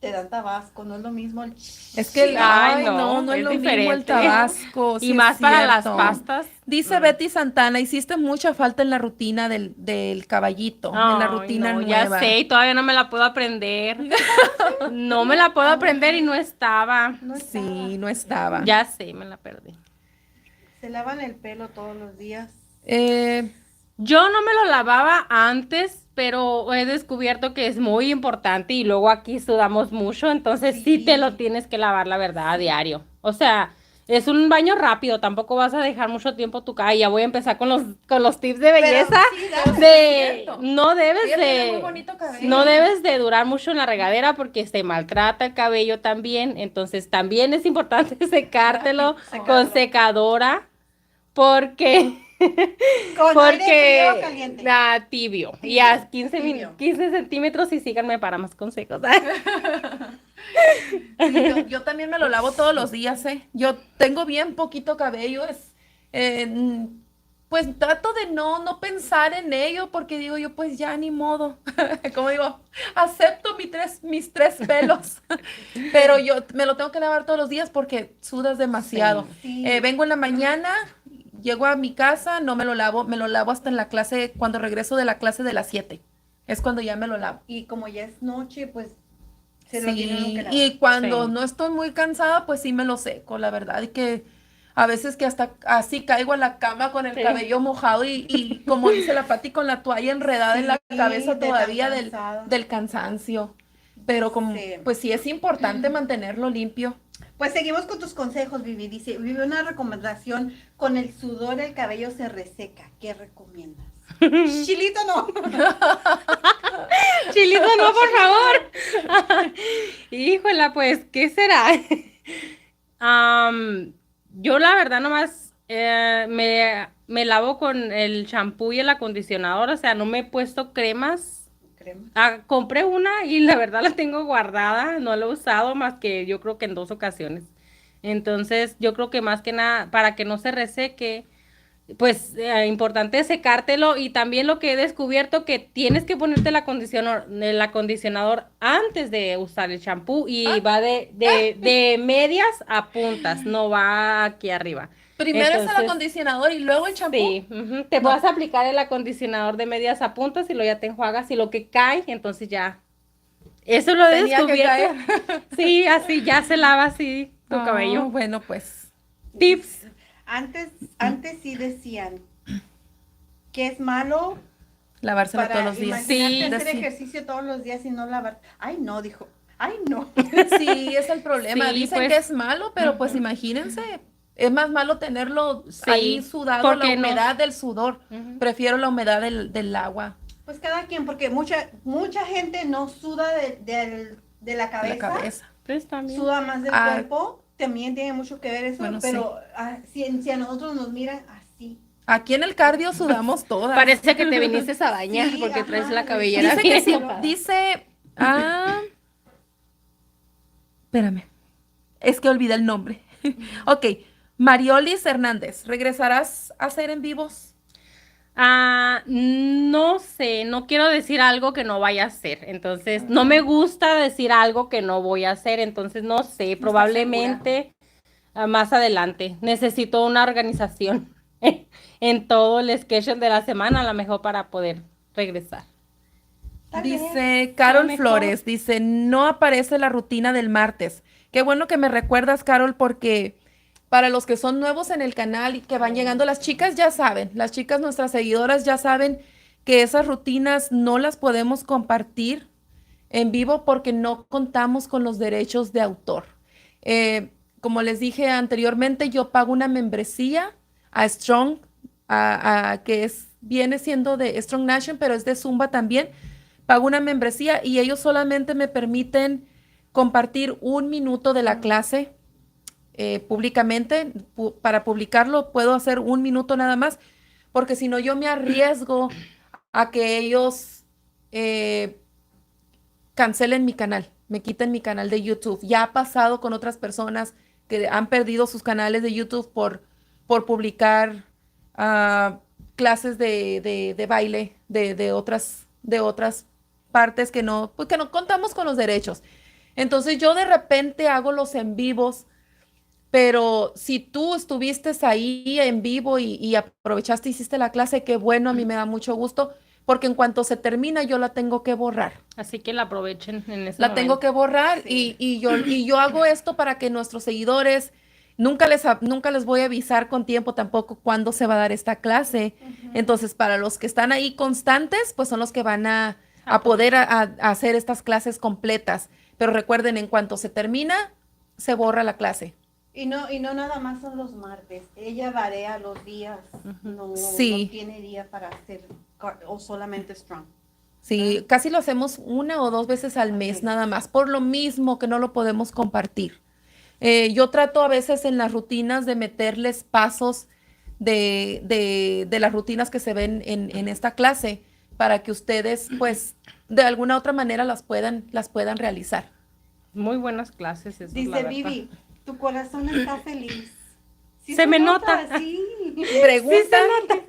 Te dan Tabasco, no es lo mismo el Es que, Ay, no es es lo mismo el diferente. Tabasco. Y sí más es para las cierto. pastas. Dice Betty Santana, hiciste mucha falta en la rutina del caballito, en la Ay, rutina no, nueva. ya sé, y todavía no me la puedo aprender. No me la puedo aprender y no estaba. No estaba. Sí, no estaba. Ya sé, me la perdí. Se lavan el pelo todos los días. Yo no me lo lavaba antes, pero he descubierto que es muy importante y luego aquí sudamos mucho, entonces sí te lo Sí. tienes que lavar, la verdad, a diario. O sea, es un baño rápido, tampoco vas a dejar mucho tiempo tu cara. Ya voy a empezar con los tips de Pero belleza. sí, da- De cierto. no debes Ella tiene muy de bonito cabello. no debes de durar mucho en la regadera porque se maltrata el cabello también, entonces también es importante secártelo Secarlo. con secadora porque ¿Con aire frío o porque caliente? tibio y Tibio, a 15, tibio. 15 centímetros y síganme para más consejos. Sí, yo también me lo lavo todos los días, ¿eh? Yo tengo bien poquito cabello, pues trato de no pensar en ello porque digo yo, pues ya ni modo. Como digo, acepto mis tres pelos, pero yo me lo tengo que lavar todos los días porque sudas demasiado. Sí. Vengo en la mañana, llego a mi casa, no me lo lavo hasta en la clase, cuando regreso de la clase de las 7. Es cuando ya me lo lavo. Y como ya es noche, pues se lo tiene uno Sí, que lavar. y cuando Sí. no estoy muy cansada, pues sí me lo seco, la verdad, y que a veces que hasta así caigo a la cama con el Sí. cabello mojado y como dice la Pati, con la toalla enredada en la Sí, cabeza de tan todavía cansada. del cansancio. Pero como, Sí. pues sí es importante mantenerlo limpio. Pues seguimos con tus consejos, Vivi. Dice, Vivi, una recomendación, con el sudor el cabello se reseca. ¿Qué recomiendas? Chilito no. Chilito, no, por favor. Híjola, pues, ¿qué será? Yo la verdad nomás me lavo con el champú y el acondicionador, o sea, no me he puesto cremas. Crema. Compré una y la verdad la tengo guardada, no la he usado más que yo creo que en 2 ocasiones. Entonces, yo creo que más que nada, para que no se reseque, pues importante secártelo y también lo que he descubierto que tienes que ponerte el acondicionador antes de usar el champú y va de medias a puntas, no va aquí arriba. Primero es el Entonces, acondicionador y luego el champú. Sí, te No. vas a aplicar el acondicionador de medias a puntas y luego ya te enjuagas y lo que cae, entonces ya. Eso lo he Tenía que descubierto. Sí, así ya se lava así tu Ah, cabello. bueno, pues. Tips. Antes sí decían que es malo Lavárselo para todos los días. imaginarte Sí, hacer decir. ejercicio todos los días y no lavar. Ay, no, dijo. Ay, no. Sí, es el problema. Sí, Dicen pues. que es malo, pero pues imagínense, es más malo tenerlo Sí, ahí sudado, la porque no- humedad del sudor. Ujú. Prefiero la humedad del agua, Pues cada quien, porque mucha gente no suda de la de cabeza, la cabeza. Pues también. suda más del Ah. cuerpo. También tiene mucho que ver eso, Bueno, pero si a nosotros nos miran así. Aquí en el cardio sudamos todas. Parece que te viniste a bañar Sí, porque ajá, traes la sí. cabellera Dice que bien sí, mojada. espérame, es que olvidé el nombre. Ok, Mariolis Hernández, ¿regresarás a hacer en vivos? No sé, no quiero decir algo que no vaya a hacer, entonces no me gusta decir algo que no voy a hacer, entonces no sé, probablemente más adelante. Necesito una organización en todo el schedule de la semana, a lo mejor para poder regresar. Tal vez. Dice Carol mejor. Flores, dice, no aparece la rutina del martes. Qué bueno que me recuerdas, Carol, porque para los que son nuevos en el canal y que van llegando, las chicas ya saben, las chicas, nuestras seguidoras ya saben que esas rutinas no las podemos compartir en vivo porque no contamos con los derechos de autor. Como les dije anteriormente, yo pago una membresía a Strong, viene siendo de Strong Nation, pero es de Zumba también. Pago una membresía y ellos solamente me permiten compartir 1 minuto de la clase públicamente. Para publicarlo puedo hacer 1 minuto nada más, porque si no yo me arriesgo a que ellos cancelen mi canal, me quiten mi canal de YouTube. Ya ha pasado con otras personas que han perdido sus canales de YouTube por publicar clases de baile de otras partes que no contamos con los derechos. Entonces yo de repente hago los en vivos, pero si tú estuviste ahí en vivo y aprovechaste, hiciste la clase, qué bueno, a mí me da mucho gusto, porque en cuanto se termina yo la tengo que borrar. Así que la aprovechen en ese La momento. tengo que borrar Sí. y yo hago esto para que nuestros seguidores, nunca les voy a avisar con tiempo tampoco cuándo se va a dar esta clase. Entonces, para los que están ahí constantes, pues son los que van a poder a hacer estas clases completas. Pero recuerden, en cuanto se termina, se borra la clase. Y no nada más son los martes. Ella varía los días. No Sí. tiene día para hacer o solamente Strong. Sí, casi lo hacemos 1 o 2 veces al mes Ok. nada más, por lo mismo que no lo podemos compartir. Yo trato a veces en las rutinas de meterles pasos de las rutinas que se ven en esta clase para que ustedes, pues, de alguna otra manera las puedan realizar. Muy buenas clases. Eso, la Dice verdad. Vivi, tu corazón está feliz. Sí Se me nota. Sí. Pregunta,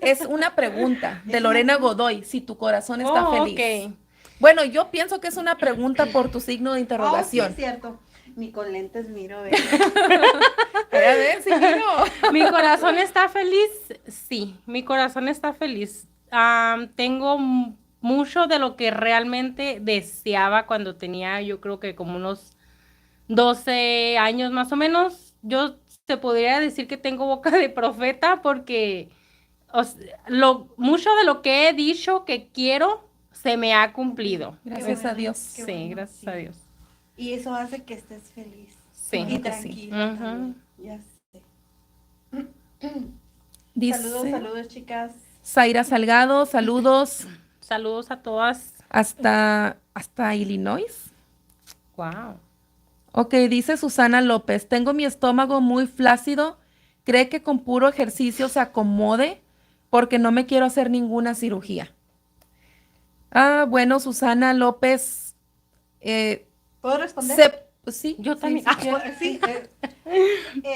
es una pregunta de Lorena Godoy, si tu corazón está Oh, feliz. ok. Bueno, yo pienso que es una pregunta por tu signo de Oh, sí, interrogación. es cierto. Ni con lentes miro, ¿ve? A ver, sí, miro. ¿Mi corazón está feliz? Sí, mi corazón está feliz. Tengo mucho de lo que realmente deseaba cuando tenía, yo creo que como unos 12 años más o menos. Yo se podría decir que tengo boca de profeta porque mucho de lo que he dicho que quiero se me ha cumplido. Gracias Qué a bueno, Dios. qué Sí, bueno, gracias sí. a Dios. Y eso hace que estés feliz. Sí. Y Claro que sí. tranquila Ujú. también. Ya sé. Dice Saludos, chicas. Zaira Salgado, saludos Saludos a todas. hasta Illinois. Wow. Ok, dice Susana López, tengo mi estómago muy flácido, ¿cree que con puro ejercicio se acomode? Porque no me quiero hacer ninguna cirugía. Bueno, Susana López, ¿Puedo responder? pues sí. Yo también. sí, quiero. Sí,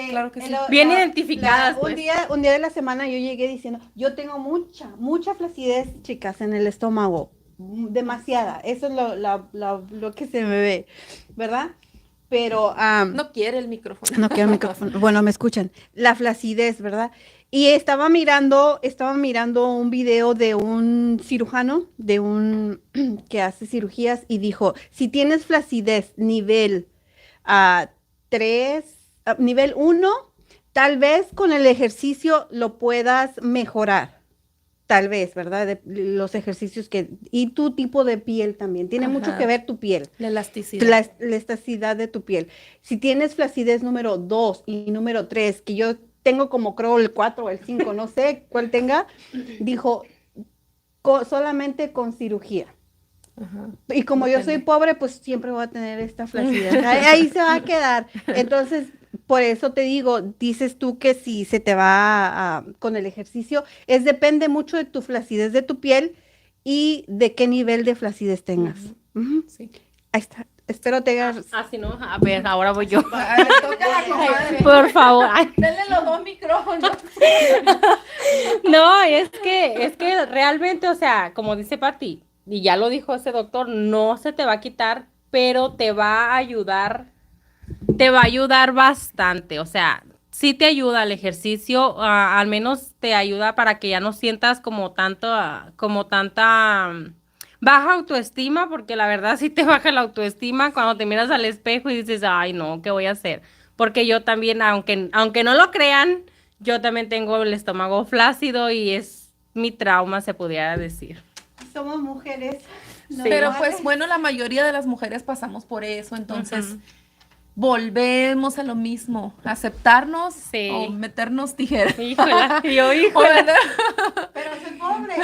Claro que sí. Bien identificadas, Un pues. día de la semana yo llegué diciendo, yo tengo mucha flacidez, chicas, en el estómago, demasiada, eso es lo que se me ve, ¿verdad? Pero, No quiere el micrófono. no quiero el micrófono, bueno, me escuchan, la flacidez, ¿verdad? Y estaba mirando un video de un cirujano, que hace cirugías, y dijo, si tienes flacidez nivel 3, nivel 1, tal vez con el ejercicio lo puedas mejorar. Tal vez, ¿verdad? Los ejercicios y tu tipo de piel también. Tiene mucho Ajá. que ver tu piel, La elasticidad. la elasticidad de tu piel. Si tienes flacidez número 2 y número 3, que yo tengo como creo el 4 o el 5, no sé cuál tenga, dijo, solamente con cirugía. Ajá. Y como yo soy Depende. pobre, pues siempre voy a tener esta flacidez. Ahí se va a quedar. Entonces, por eso te digo, dices tú que si se te va con el ejercicio, depende mucho de tu flacidez de tu piel y de qué nivel de flacidez tengas. Ujú. Sí. Ahí está. Espero tengas. Así no. A ver, ahora voy yo. A ver, toca la comadre. Por favor. Ay, Denle los 2 micrófonos. no, es que realmente, o sea, como dice Pati, y ya lo dijo ese doctor, no se te va a quitar, pero te va a ayudar bastante. O sea, sí te ayuda el ejercicio, al menos te ayuda para que ya no sientas como tanta baja autoestima, porque la verdad sí te baja la autoestima cuando te miras al espejo y dices, ay no, ¿qué voy a hacer? porque yo también, aunque no lo crean, yo también tengo el estómago flácido y es mi trauma, se pudiera decir. Somos mujeres. Pero normales. pues bueno, la mayoría de las mujeres pasamos por eso, entonces Ujú. volvemos a lo mismo, aceptarnos Sí. o meternos tijeras. Híjola, yo, O, híjola. ¿verdad? Pero soy pobre.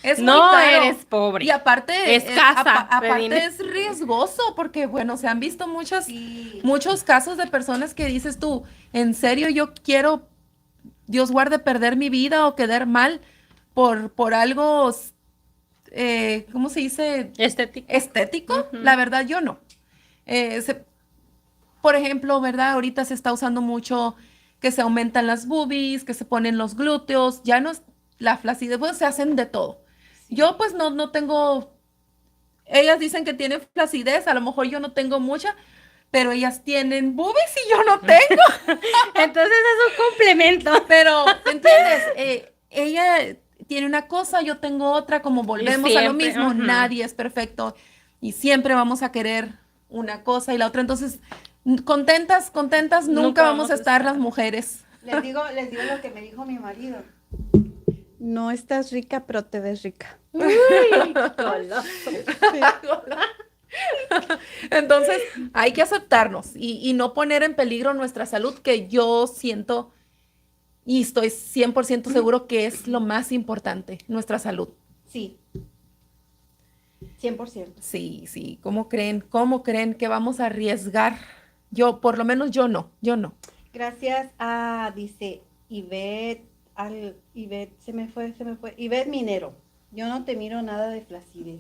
Es muy No caro. eres pobre. Y aparte, Escasa de aparte dinero. es riesgoso porque, bueno, se han visto Sí. muchos casos de personas que dices tú, en serio, yo quiero, Dios guarde, perder mi vida o quedar mal por algo, ¿cómo se dice? Estético. Estético. Ujú. La verdad, yo no. Por ejemplo, ¿verdad? Ahorita se está usando mucho que se aumentan las boobies, que se ponen los glúteos, ya no es la flacidez, pues se hacen de todo. Yo pues no tengo, ellas dicen que tienen flacidez, a lo mejor yo no tengo mucha, pero ellas tienen boobies y yo no tengo. Entonces es un complemento. Pero, ¿entiendes? Ella tiene una cosa, yo tengo otra, como volvemos a lo siempre, mismo, ujú. nadie es perfecto y siempre vamos a querer una cosa y la otra. Entonces, contentas, nunca vamos a estar las mujeres. Les digo lo que me dijo mi marido. No estás rica, pero te ves rica. Entonces, hay que aceptarnos y no poner en peligro nuestra salud, que yo siento y estoy 100% seguro que es lo más importante, nuestra salud. Sí. 100%. Sí, ¿cómo creen? ¿Cómo creen que vamos a arriesgar? Yo, por lo menos yo no. Gracias a, dice, Ivette, se me fue. Ivette Minero. Yo no te miro nada de flacidez.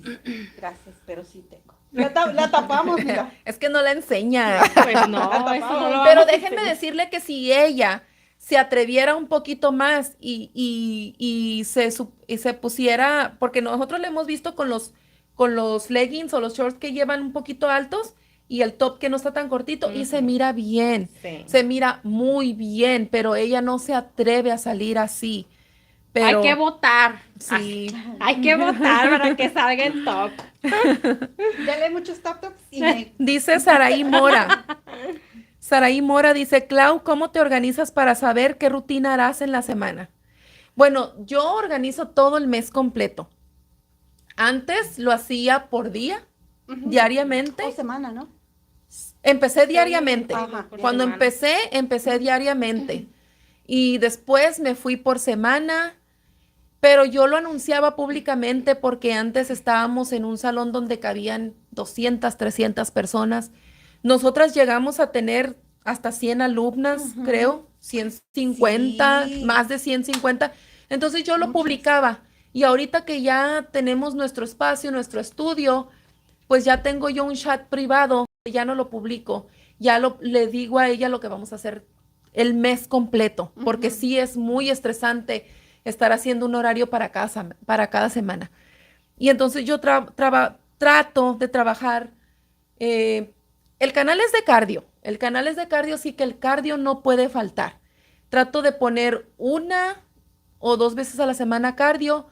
Gracias, pero sí tengo. La tapamos, mira. Es que no la enseña. Pues no, eso no lo Pero vamos a déjenme hacer. decirle que si ella se atreviera un poquito más y se pusiera, porque nosotros le hemos visto con los leggings o los shorts que llevan un poquito altos y el top que no está tan cortito y se Ujú. mira bien, Sí. se mira muy bien, pero ella no se atreve a salir así. Pero Hay que votar. sí. Hay que votar para que salga en top. Dale muchos tops y me... Dice Saraí Mora. Saraí Mora dice, Clau, ¿cómo te organizas para saber qué rutina harás en la semana? Bueno, yo organizo todo el mes completo. Antes lo hacía por día, diariamente. O semana, ¿no? Empecé diariamente. Ajá. Cuando empecé diariamente. Y después me fui por semana, pero yo lo anunciaba públicamente porque antes estábamos en un salón donde cabían 200, 300 personas. Nosotras llegamos a tener hasta 100 alumnas, creo, 150, Sí. más de 150. Entonces yo lo publicaba. Y ahorita que ya tenemos nuestro espacio, nuestro estudio, pues ya tengo yo un chat privado, ya no lo publico, le digo a ella lo que vamos a hacer el mes completo, porque sí es muy estresante estar haciendo un horario para cada semana. Y entonces yo trato de trabajar. El canal es de cardio, sí que el cardio no puede faltar. Trato de poner 1 o 2 veces a la semana cardio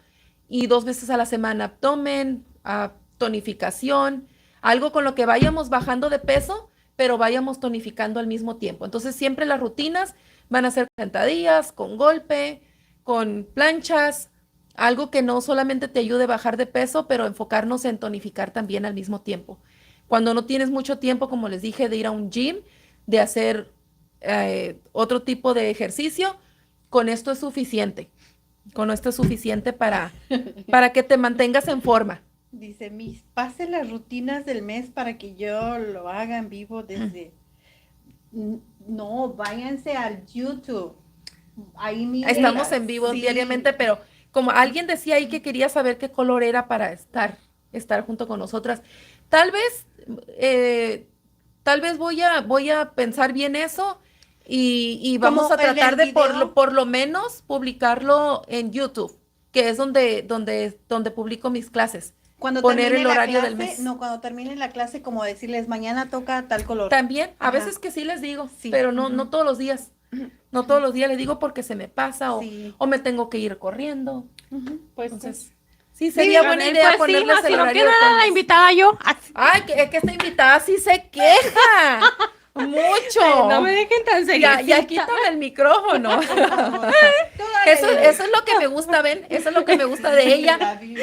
y 2 veces a la semana abdomen, tonificación, algo con lo que vayamos bajando de peso, pero vayamos tonificando al mismo tiempo. Entonces siempre las rutinas van a ser sentadillas, con golpe, con planchas, algo que no solamente te ayude a bajar de peso, pero enfocarnos en tonificar también al mismo tiempo. Cuando no tienes mucho tiempo, como les dije, de ir a un gym, de hacer otro tipo de ejercicio, con esto es suficiente. Con esto es suficiente para que te mantengas en forma. Dice, pase las rutinas del mes para que yo lo haga en vivo desde... No, váyanse al YouTube. Ahí mismo. Estamos en vivo Sí. diariamente, pero como alguien decía ahí que quería saber qué color era para estar junto con nosotras, tal vez voy a pensar bien eso y vamos Como a tratar el de video. por lo menos publicarlo en YouTube, que es donde publico mis clases. Cuando poner termine el la horario clase, del mes. No, cuando termine la clase, como decirles, mañana toca tal color. También, a Ajá. veces que sí les digo, Sí. pero no todos los días. No todos los días les digo porque se me pasa Sí. o me tengo que ir corriendo. Pues Entonces, sí, sería buena pues idea sí, ponerles no, el si no horario quiero de nada la todos. invitada yo. Ay, que esta invitada sí se queja. Mucho. No me dejen tan Ya seriecita. quítame el micrófono. Tú dale, Eso es lo que me gusta, ¿ven? Eso es lo que me gusta de ella, La Vivi.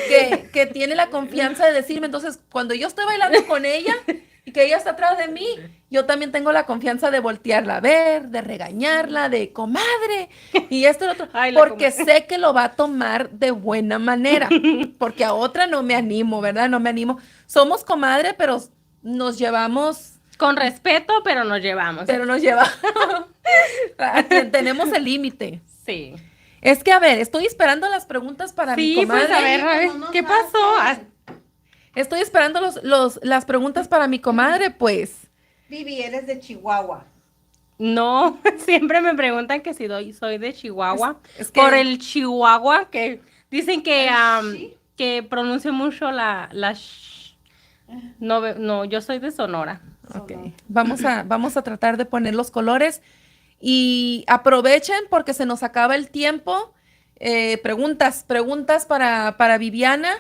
que tiene la confianza de decirme. Entonces, cuando yo estoy bailando con ella y que ella está atrás de mí, yo también tengo la confianza de voltearla a ver, de regañarla, de comadre, y esto y lo otro, Ay, la porque comadre. sé que lo va a tomar de buena manera, porque a otra no me animo, ¿verdad? No me animo. Somos comadre, pero nos llevamos, Con respeto, pero nos llevamos. pero nos llevamos. Tenemos el límite. Sí. Es que, a ver, estoy esperando las preguntas para mi Sí, comadre. pues a ver, no nos ¿qué pasó? hacen. Estoy esperando las preguntas para mi comadre, pues. Vivi, eres de Chihuahua. No, siempre me preguntan que si soy de Chihuahua. Es que- Por el Chihuahua, que dicen que, ¿Sí? que pronuncio mucho la sh. No, yo soy de Sonora. Ok, vamos a tratar de poner los colores y aprovechen porque se nos acaba el tiempo. Preguntas para Viviana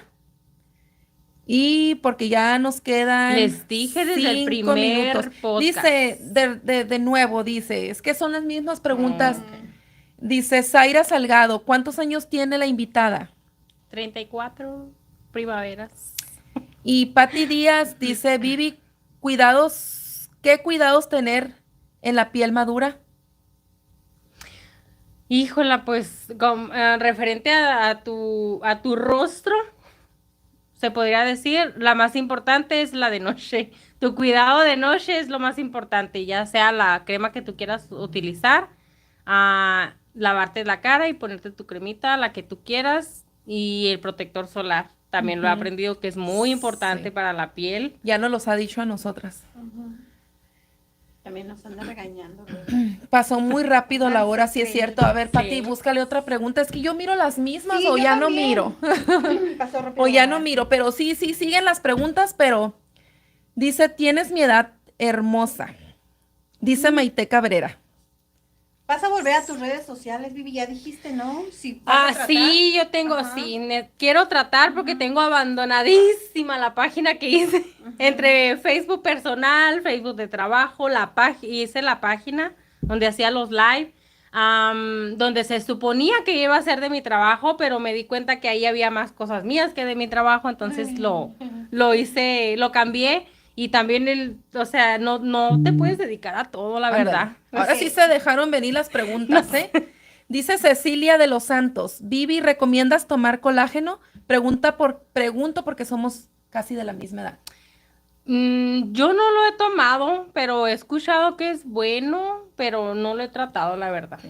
y porque ya nos quedan Les dije desde el 5 primer minutos. podcast. Dice, de nuevo, dice, es que son las mismas preguntas. Ok. Dice Zaira Salgado, ¿cuántos años tiene la invitada? 34 primaveras. Y Patti Díaz dice, Vivi, ¿qué cuidados tener en la piel madura? Híjola, pues referente a tu rostro, se podría decir, la más importante es la de noche. Tu cuidado de noche es lo más importante, ya sea la crema que tú quieras utilizar, lavarte la cara y ponerte tu cremita, la que tú quieras, y el protector solar. También lo he Ujú. aprendido que es muy importante Sí. para la piel. Ya nos los ha dicho a nosotras. También nos anda regañando. ¿Verdad? Pasó muy rápido la hora, sí es Sí. cierto. A ver, Pati, Sí. búscale otra pregunta. Es que yo miro las mismas Sí, o yo ya no también. miro. Pasó rápido, O ya no ¿verdad? miro, pero sí, siguen las preguntas, pero dice, tienes mi edad hermosa. Dice Maite Cabrera. ¿Vas a volver a tus redes sociales, Vivi? Ya dijiste, ¿no? Si vas a tratar. Sí, yo tengo, Ajá. sí, quiero tratar porque tengo abandonadísima la página que hice entre Facebook personal, Facebook de trabajo, hice la página donde hacía los live, donde se suponía que iba a ser de mi trabajo, pero me di cuenta que ahí había más cosas mías que de mi trabajo, entonces lo hice, lo cambié. Y también o sea, no te puedes dedicar a todo, la Ándale. verdad. Ahora sí se dejaron venir las preguntas, ¿eh? Dice Cecilia de los Santos. Vivi, ¿recomiendas tomar colágeno? Pregunto porque somos casi de la misma edad. Yo no lo he tomado, pero he escuchado que es bueno, pero no lo he tratado, la verdad.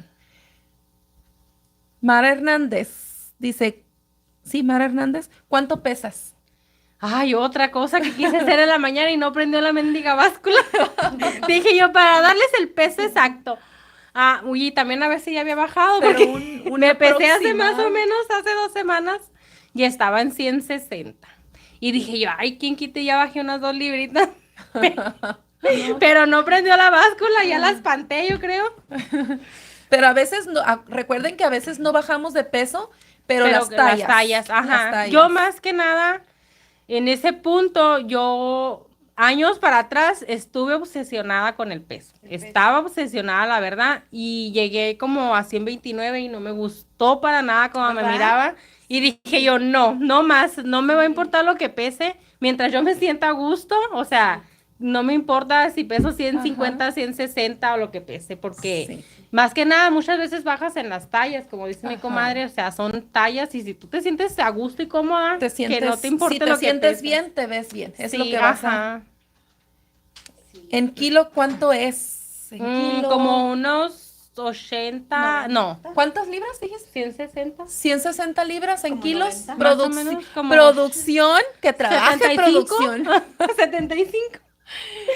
Mara Hernández dice, sí, Mara Hernández, ¿cuánto pesas? Ay, otra cosa que quise hacer en la mañana y no prendió la mendiga báscula. Dije yo, para darles el peso exacto. Y también a ver si ya había bajado, Pero porque un me pesé hace aproximado. más o menos, hace 2 semanas, y estaba en 160. Y dije yo, ay, ¿quién quite? Ya bajé unas 2 libritas. Pero no prendió la báscula, ya la espanté, yo creo. Pero a veces, recuerden que a veces no bajamos de peso, pero las tallas. Ajá. las tallas. Yo más que nada, en ese punto, yo años para atrás estuve obsesionada con el peso. Estaba obsesionada, la verdad, y llegué como a 129 y no me gustó para nada como me ¿Verdad? miraba. Y dije yo, no más, no me va a importar lo que pese, mientras yo me sienta a gusto, o sea, no me importa si peso 150, 160 o lo que pese, porque Sí. más que nada muchas veces bajas en las tallas, como dice mi Ajá. comadre, o sea, son tallas y si tú te sientes a gusto y cómoda, Te sientes, que no te importe si te lo que sientes pese. bien, te ves bien. Es Sí, lo que vas a... ajá. En kilo, ¿cuánto es? En kilo... Como unos 80, no, ¿Cuántas libras dijiste? 160. 160 libras en Como kilos. 90. Más o menos, como Producción, que trabaje 75. producción. 75.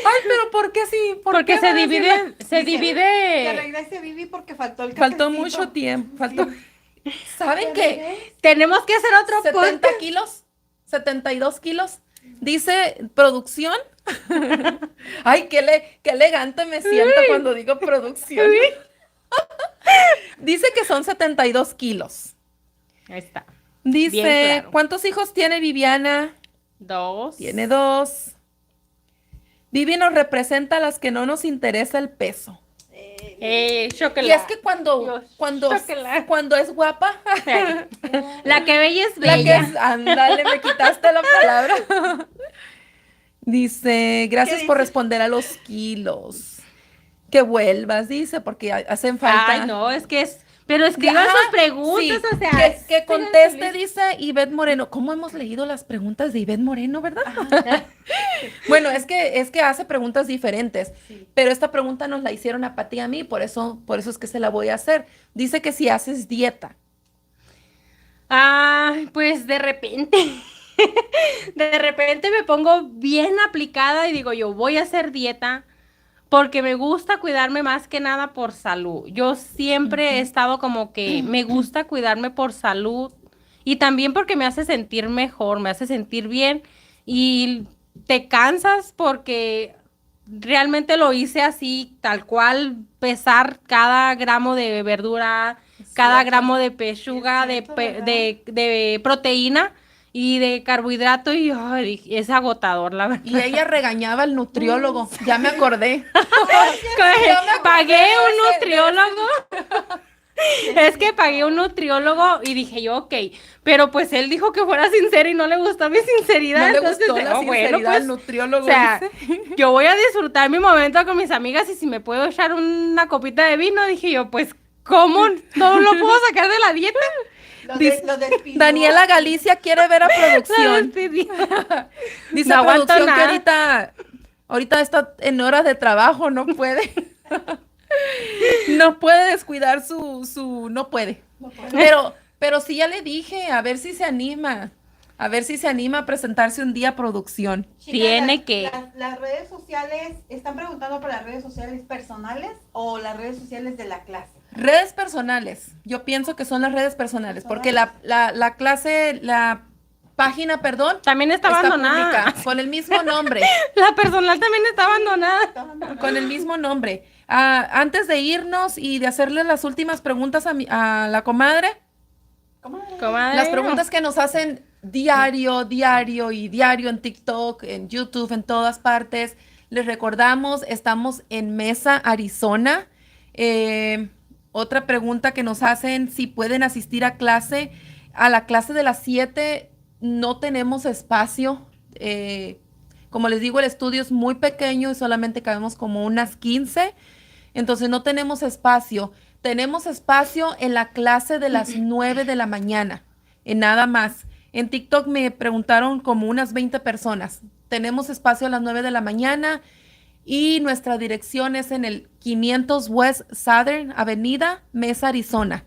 Ay, pero ¿por qué sí? ¿Por Porque qué se van a decir la- divide, se Que divide. regrese Vivi porque faltó el Faltó cafecito. mucho tiempo. Faltó... ¿Saben Que qué? regrese. Tenemos que hacer otro 70 podcast. kilos, 72 kilos. Dice producción. Ay, qué elegante me siento cuando digo producción. Dice que son 72 kilos. Ahí está. Dice, Bien claro. ¿cuántos hijos tiene Viviana? 2. Tiene 2. Vivi nos representa a las que no nos interesa el peso. Chocolate. Y es que Chocolate. cuando es guapa, La que bella es la que bella. es, ándale, me quitaste la palabra. Dice, gracias ¿Qué por dice? responder a los kilos. Que vuelvas, dice, porque hacen falta. Ay, no, es que es. Pero escriban Ajá, sus preguntas, sí, o sea. que conteste, dice Ivette Moreno. ¿Cómo hemos leído las preguntas de Ivette Moreno, verdad? Bueno, es que hace preguntas diferentes, Sí. pero esta pregunta nos la hicieron a Pati y a mí, por eso es que se la voy a hacer. Dice que si haces dieta. Ay, pues de repente. De repente me pongo bien aplicada y digo, yo voy a hacer dieta porque me gusta cuidarme más que nada por salud. Yo siempre he estado como que me gusta cuidarme por salud y también porque me hace sentir mejor, me hace sentir bien y te cansas porque realmente lo hice así, tal cual, pesar cada gramo de verdura, cada Cierto. gramo de pechuga, Es cierto, ¿verdad? de proteína y de carbohidrato y ay, es agotador, la verdad. Y ella regañaba al nutriólogo, ya me acordé. Pagué un de nutriólogo. Es que pagué un nutriólogo y dije yo, ok, pero pues él dijo que fuera sincero y no le gustó mi sinceridad. No le entonces, gustó la oh, sinceridad bueno, pues, al nutriólogo. o sea, dice. yo voy a disfrutar mi momento con mis amigas y si me puedo echar una copita de vino, dije yo, pues, ¿cómo no lo puedo sacar de la dieta? Lo despidió. Daniela Galicia quiere ver a La producción. despedí. Dice No aguanto producción que nada. ahorita está en horas de trabajo, no puede. No puede descuidar no puede. Pero sí ya le dije, a ver si se anima. A ver si se anima a presentarse un día a producción. Chicas, Tiene que. las redes sociales, ¿están preguntando por las redes sociales personales o las redes sociales de la clase? Redes personales. Yo pienso que son las redes personales, porque la clase, la página, perdón, También está abandonada. pública, con el mismo nombre. La personal también está abandonada. Con el mismo nombre. Antes de irnos y de hacerle las últimas preguntas a la comadre, Comadre. las preguntas que nos hacen diario en TikTok, en YouTube, en todas partes. Les recordamos, estamos en Mesa, Arizona. Otra pregunta que nos hacen, si pueden asistir a clase. A la clase de las 7 no tenemos espacio. Como les digo, el estudio es muy pequeño y solamente cabemos como unas 15. Entonces no tenemos espacio. Tenemos espacio en la clase de las 9 de la mañana, en nada más. En TikTok me preguntaron como unas 20 personas. Tenemos espacio a las 9 de la mañana y nuestra dirección es en el 500 West Southern Avenida, Mesa, Arizona,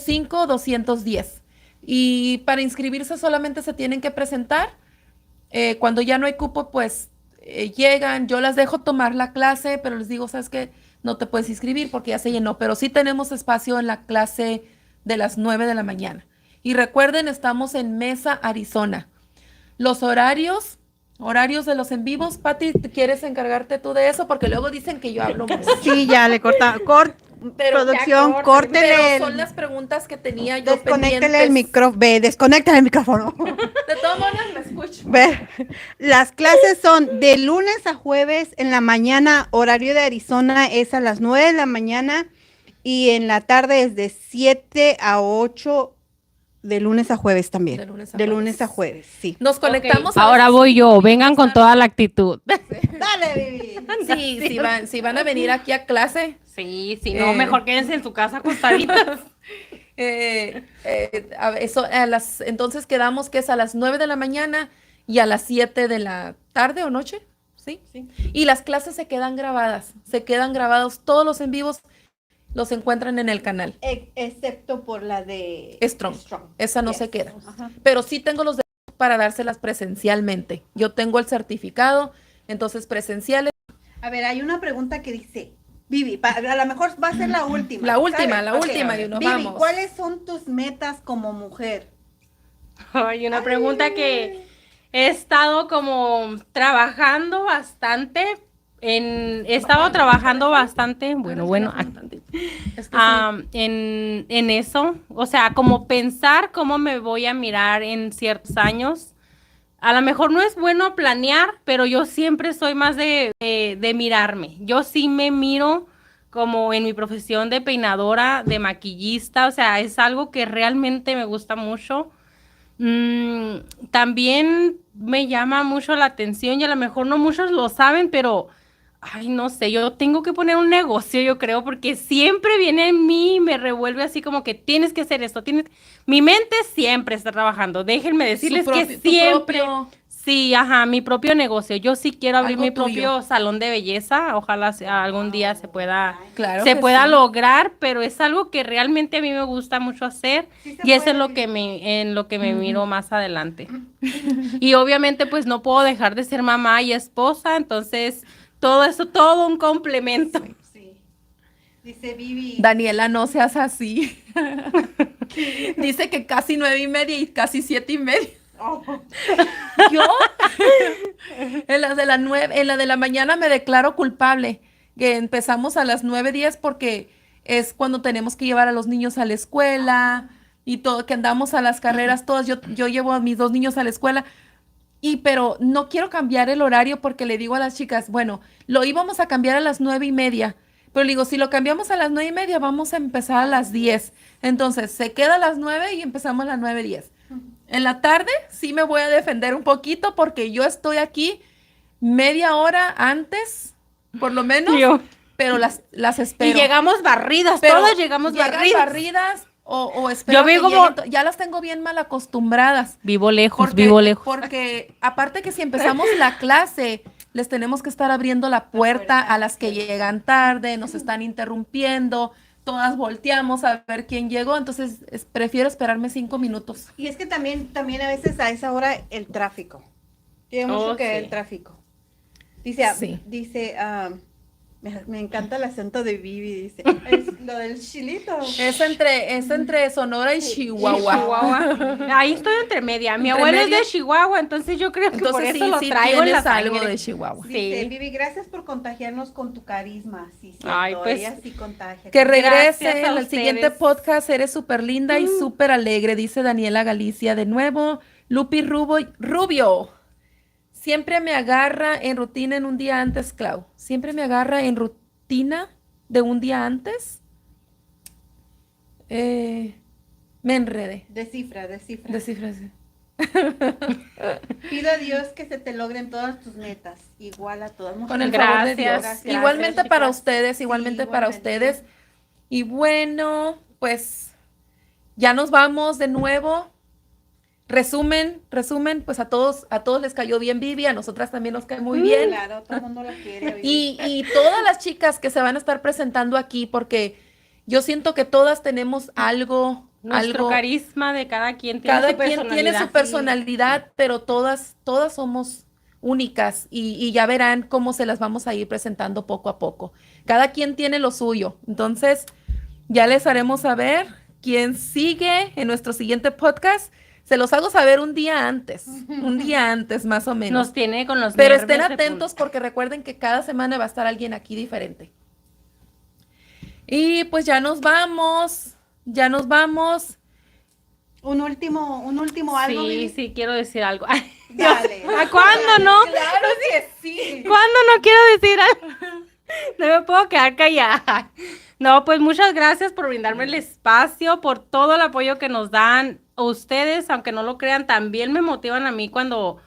85210. Y para inscribirse solamente se tienen que presentar. Cuando ya no hay cupo, pues llegan, yo las dejo tomar la clase, pero les digo, ¿sabes qué? No te puedes inscribir porque ya se llenó, pero sí tenemos espacio en la clase de las 9 de la mañana. Y recuerden, estamos en Mesa, Arizona. Los horarios de los en vivos, Pati, ¿quieres encargarte tú de eso? Porque luego dicen que yo hablo más. Sí, ya le corta. Pero Producción, ya córtele. Pero son las preguntas que tenía yo Desconéctele pendientes. el micrófono. Ve, desconéctale el micrófono. De todas maneras me escucho. Ve, las clases son de lunes a jueves en la mañana, horario de Arizona es a las 9 de la mañana y en la tarde es de 7 a 8 de lunes a jueves también. De lunes a De jueves. lunes a jueves, sí. Nos conectamos Ok, ahora voy yo, vengan con toda la actitud. Dale, Vivi. Sí, si van a venir aquí a clase. Sí, sí, no, mejor quédense en su casa acostaditas. Entonces quedamos que es a las 9 de la mañana y a las 7 de la tarde o noche, ¿sí? Sí. Y las clases se quedan grabados, todos los en vivos los encuentran en el canal. Excepto por la de Strong. Esa no Yes. se queda. Ajá. Pero sí tengo los derechos para dárselas presencialmente. Yo tengo el certificado, entonces presenciales. A ver, hay una pregunta que dice, Vivi, a lo mejor va a ser la última. La última, ¿sabes? la Ok. última, y nos Vivi, vamos. ¿cuáles son tus metas como mujer? Hay una pregunta que he estado como trabajando bastante. He estado trabajando bastante, bueno, Es que sí. en eso, o sea, como pensar cómo me voy a mirar en ciertos años, a lo mejor no es bueno planear, pero yo siempre soy más de mirarme. Yo sí me miro como en mi profesión de peinadora, de maquillista, o sea, es algo que realmente me gusta mucho. Mm, también me llama mucho la atención y a lo mejor no muchos lo saben, pero, ay, no sé, yo tengo que poner un negocio, yo creo, porque siempre viene en mí y me revuelve así como que tienes que hacer esto, tienes... Mi mente siempre está trabajando, déjenme decirles que tu siempre... propio- Sí, ajá, mi propio negocio. Yo sí quiero abrir Algo mi tuyo. propio salón de belleza. Ojalá algún día Claro se que pueda sí. lograr, pero es algo que realmente a mí me gusta mucho hacer Sí se y eso es puede. lo que en lo que me Ujú. miro más adelante. Y obviamente pues no puedo dejar de ser mamá y esposa, entonces todo eso, todo un complemento. Sí. Dice Vivi. Daniela, no seas así. Dice que casi 9:30 y casi 7:30. Oh, Yo, en la de la 9, en la de la mañana me declaro culpable. Que empezamos a las 9:10 porque es cuando tenemos que llevar a los niños a la escuela y todo, que andamos a las carreras todas. Yo llevo a mis 2 niños a la escuela. Pero no quiero cambiar el horario porque le digo a las chicas, bueno, lo íbamos a cambiar a las 9:30, pero le digo, si lo cambiamos a las 9:30, vamos a empezar a las 10. Entonces, se queda a las 9 y empezamos a las 9:10. En la tarde sí me voy a defender un poquito porque yo estoy aquí media hora antes, por lo menos, Yo. pero las Y espero. llegamos barridas, Pero todas llegamos llegan barridas. o espero Yo que vivo lleguen ya las tengo bien mal acostumbradas. Vivo lejos. Porque aparte que si empezamos la clase, les tenemos que estar abriendo la puerta a las que llegan tarde, nos están interrumpiendo, todas volteamos a ver quién llegó, entonces prefiero esperarme 5 minutos. y es que también a veces a esa hora el tráfico. Tiene mucho Oh, que ver sí. el tráfico. Dice, Sí. me encanta el acento de Vivi, dice. Es lo del chilito. Es entre Sonora y Chihuahua. Chihuahua. Ahí estoy entre media. Mi ¿Entre abuelo es media? de Chihuahua, entonces yo creo que por Entonces eso lo sí traigo en la tienes algo sangre. de Chihuahua. Dice, Sí. Vivi, gracias por contagiarnos con tu carisma. Sí, cierto, Ay, pues, ella sí contagia. Que Gracias regrese a en el siguiente ustedes. podcast. Eres súper linda y súper alegre, dice Daniela Galicia de nuevo. Lupi Rubio. Siempre me agarra en rutina en un día antes, Clau. Siempre me agarra en rutina de un día antes. Me enredé. Descifra. Descifrase. Pido a Dios que se te logren todas tus metas. Igual a todas. Muchas Con el Gracias, favor de Dios. gracias, Igualmente para chicas. ustedes, Sí, igualmente para igualmente. ustedes. Y bueno, pues ya nos vamos de nuevo. Resumen, pues a todos les cayó bien Vivi, a nosotras también nos cae muy bien. Claro, todo el mundo la quiere. a Vivi. Y todas las chicas que se van a estar presentando aquí, porque yo siento que todas tenemos algo, Nuestro carisma de cada quien tiene cada su quien tiene personalidad. su personalidad, pero todas somos únicas y ya verán cómo se las vamos a ir presentando poco a poco. Cada quien tiene lo suyo. Entonces, ya les haremos saber quién sigue en nuestro siguiente podcast. Se los hago saber un día antes más o menos. Nos tiene con los Pero nervios estén de atentos porque recuerden que cada semana va a estar alguien aquí diferente. Y pues ya nos vamos. Un último algo, Sí, Vivi. sí, quiero decir algo. Dale. ¿A cuándo no? Claro que sí. ¿Cuándo no quiero decir algo? No me puedo quedar callada. No, pues muchas gracias por brindarme el espacio, por todo el apoyo que nos dan ustedes, aunque no lo crean, también me motivan a mí cuando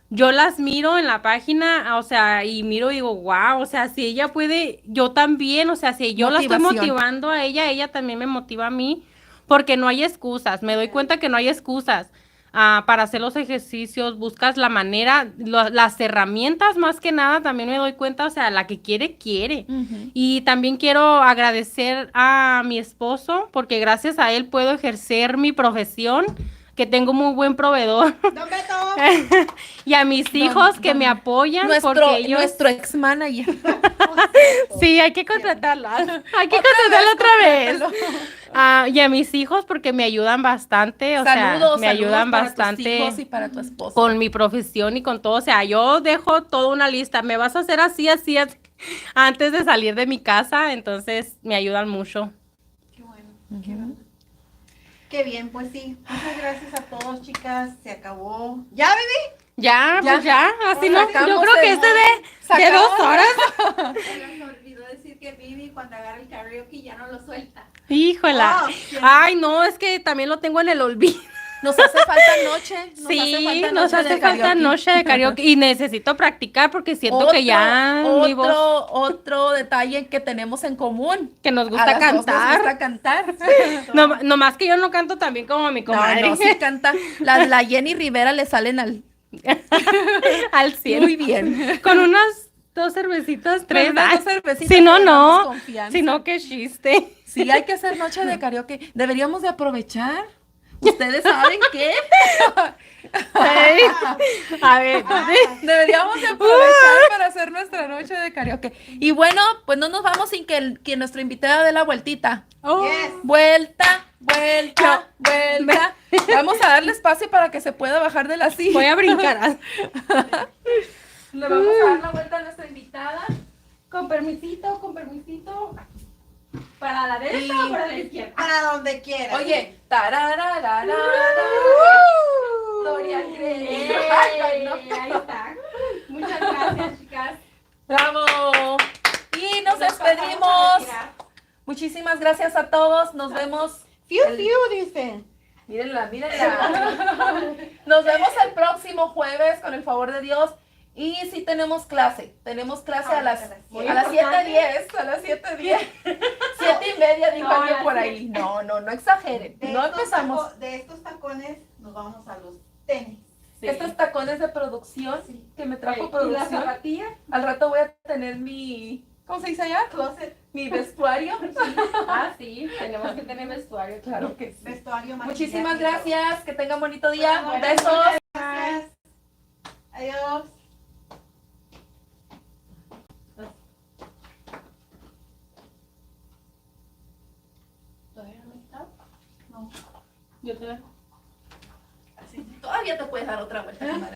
yo las miro en la página, o sea, y miro y digo, wow, o sea, si ella puede, yo también, o sea, si yo la estoy Motivación. motivando a ella también me motiva a mí, porque no hay excusas, me doy cuenta que no hay excusas. Para hacer los ejercicios, buscas la manera, las herramientas más que nada, también me doy cuenta, o sea, la que quiere, quiere. Ujú. Y también quiero agradecer a mi esposo, porque gracias a él puedo ejercer mi profesión, que tengo muy buen proveedor, Don Beto. y a mis hijos que me apoyan, porque ellos... Nuestro ex manager. Sí, hay que contratarla. Hay que contratarla otra vez. Y a mis hijos porque me ayudan bastante, o sea, me ayudan para tus bastante hijos y para tu esposo. con mi profesión y con todo. O sea, yo dejo toda una lista. Me vas a hacer así, así, así, antes de salir de mi casa. Entonces, me ayudan mucho. Qué bueno. Qué bien, pues sí. Muchas gracias a todos, chicas. Se acabó. ¿Ya, Vivi? Ya, Ya. pues ya, así no. Yo Sacamos creo que el- este de sacamos- 2 horas. Se me olvidó decir que Vivi cuando agarra el karaoke ya no lo suelta. Híjola. Oh, sí. Ay, no, es que también lo tengo en el olvido. Nos hace falta noche. Sí, nos noche hace de falta karaoke. noche de karaoke y necesito practicar porque siento que ya mi voz, otro detalle que tenemos en común. que nos A gusta las dos nos cantar. gusta cantar. No, nomás que yo no canto tan bien como mi comadre. No, sí canta. La Jenny Rivera le salen Al 100. muy bien. Con unas 2 cervecitas, 3. unas Ay, dos cervecitas si no, le damos no. confianza. Si no, qué chiste. Sí, hay que hacer noche de karaoke. Deberíamos de aprovechar. ¿Ustedes saben qué? Ay, a ver, Deberíamos de aprovechar para hacer nuestra noche de karaoke. Y bueno, pues no nos vamos sin que nuestra invitada dé la vueltita. oh, Yes. Vuelta, vuelta, vuelta. Vamos a darle espacio para que se pueda bajar de la silla. voy a brincar. Le vamos a dar la vuelta a nuestra invitada. Con permisito, con permisito. ¿Para la derecha Y- o para la izquierda? Para donde quieras. Oye, tarararara, Gloria al Rey. Ay, no. Ahí está. Muchas gracias, chicas. ¡Bravo! Y nos despedimos. Muchísimas gracias a todos. Nos vemos. Fiu, fiu, dice. Mírenla, mírenla. Nos vemos el próximo jueves con el favor de Dios. Y sí tenemos clase. Tenemos clase a las 7:10. A las 7:10. 7:30 dijo No, a alguien las por ahí. No, no exageren. De No estos empezamos. de estos tacones nos vamos a los tenis. Estos tacones de producción que me trajo ¿Y las producción. zapatillas? Al rato voy a tener mi. ¿Cómo se dice allá? Closet, Mi vestuario. Ah, sí, tenemos que tener vestuario. Claro que sí. vestuario, Muchísimas maquillaje, gracias. Que tengan bonito día. Bueno, Besos. Gracias. Adiós. ¿Todavía no está? No. Yo te Todavía te puedes dar otra vuelta.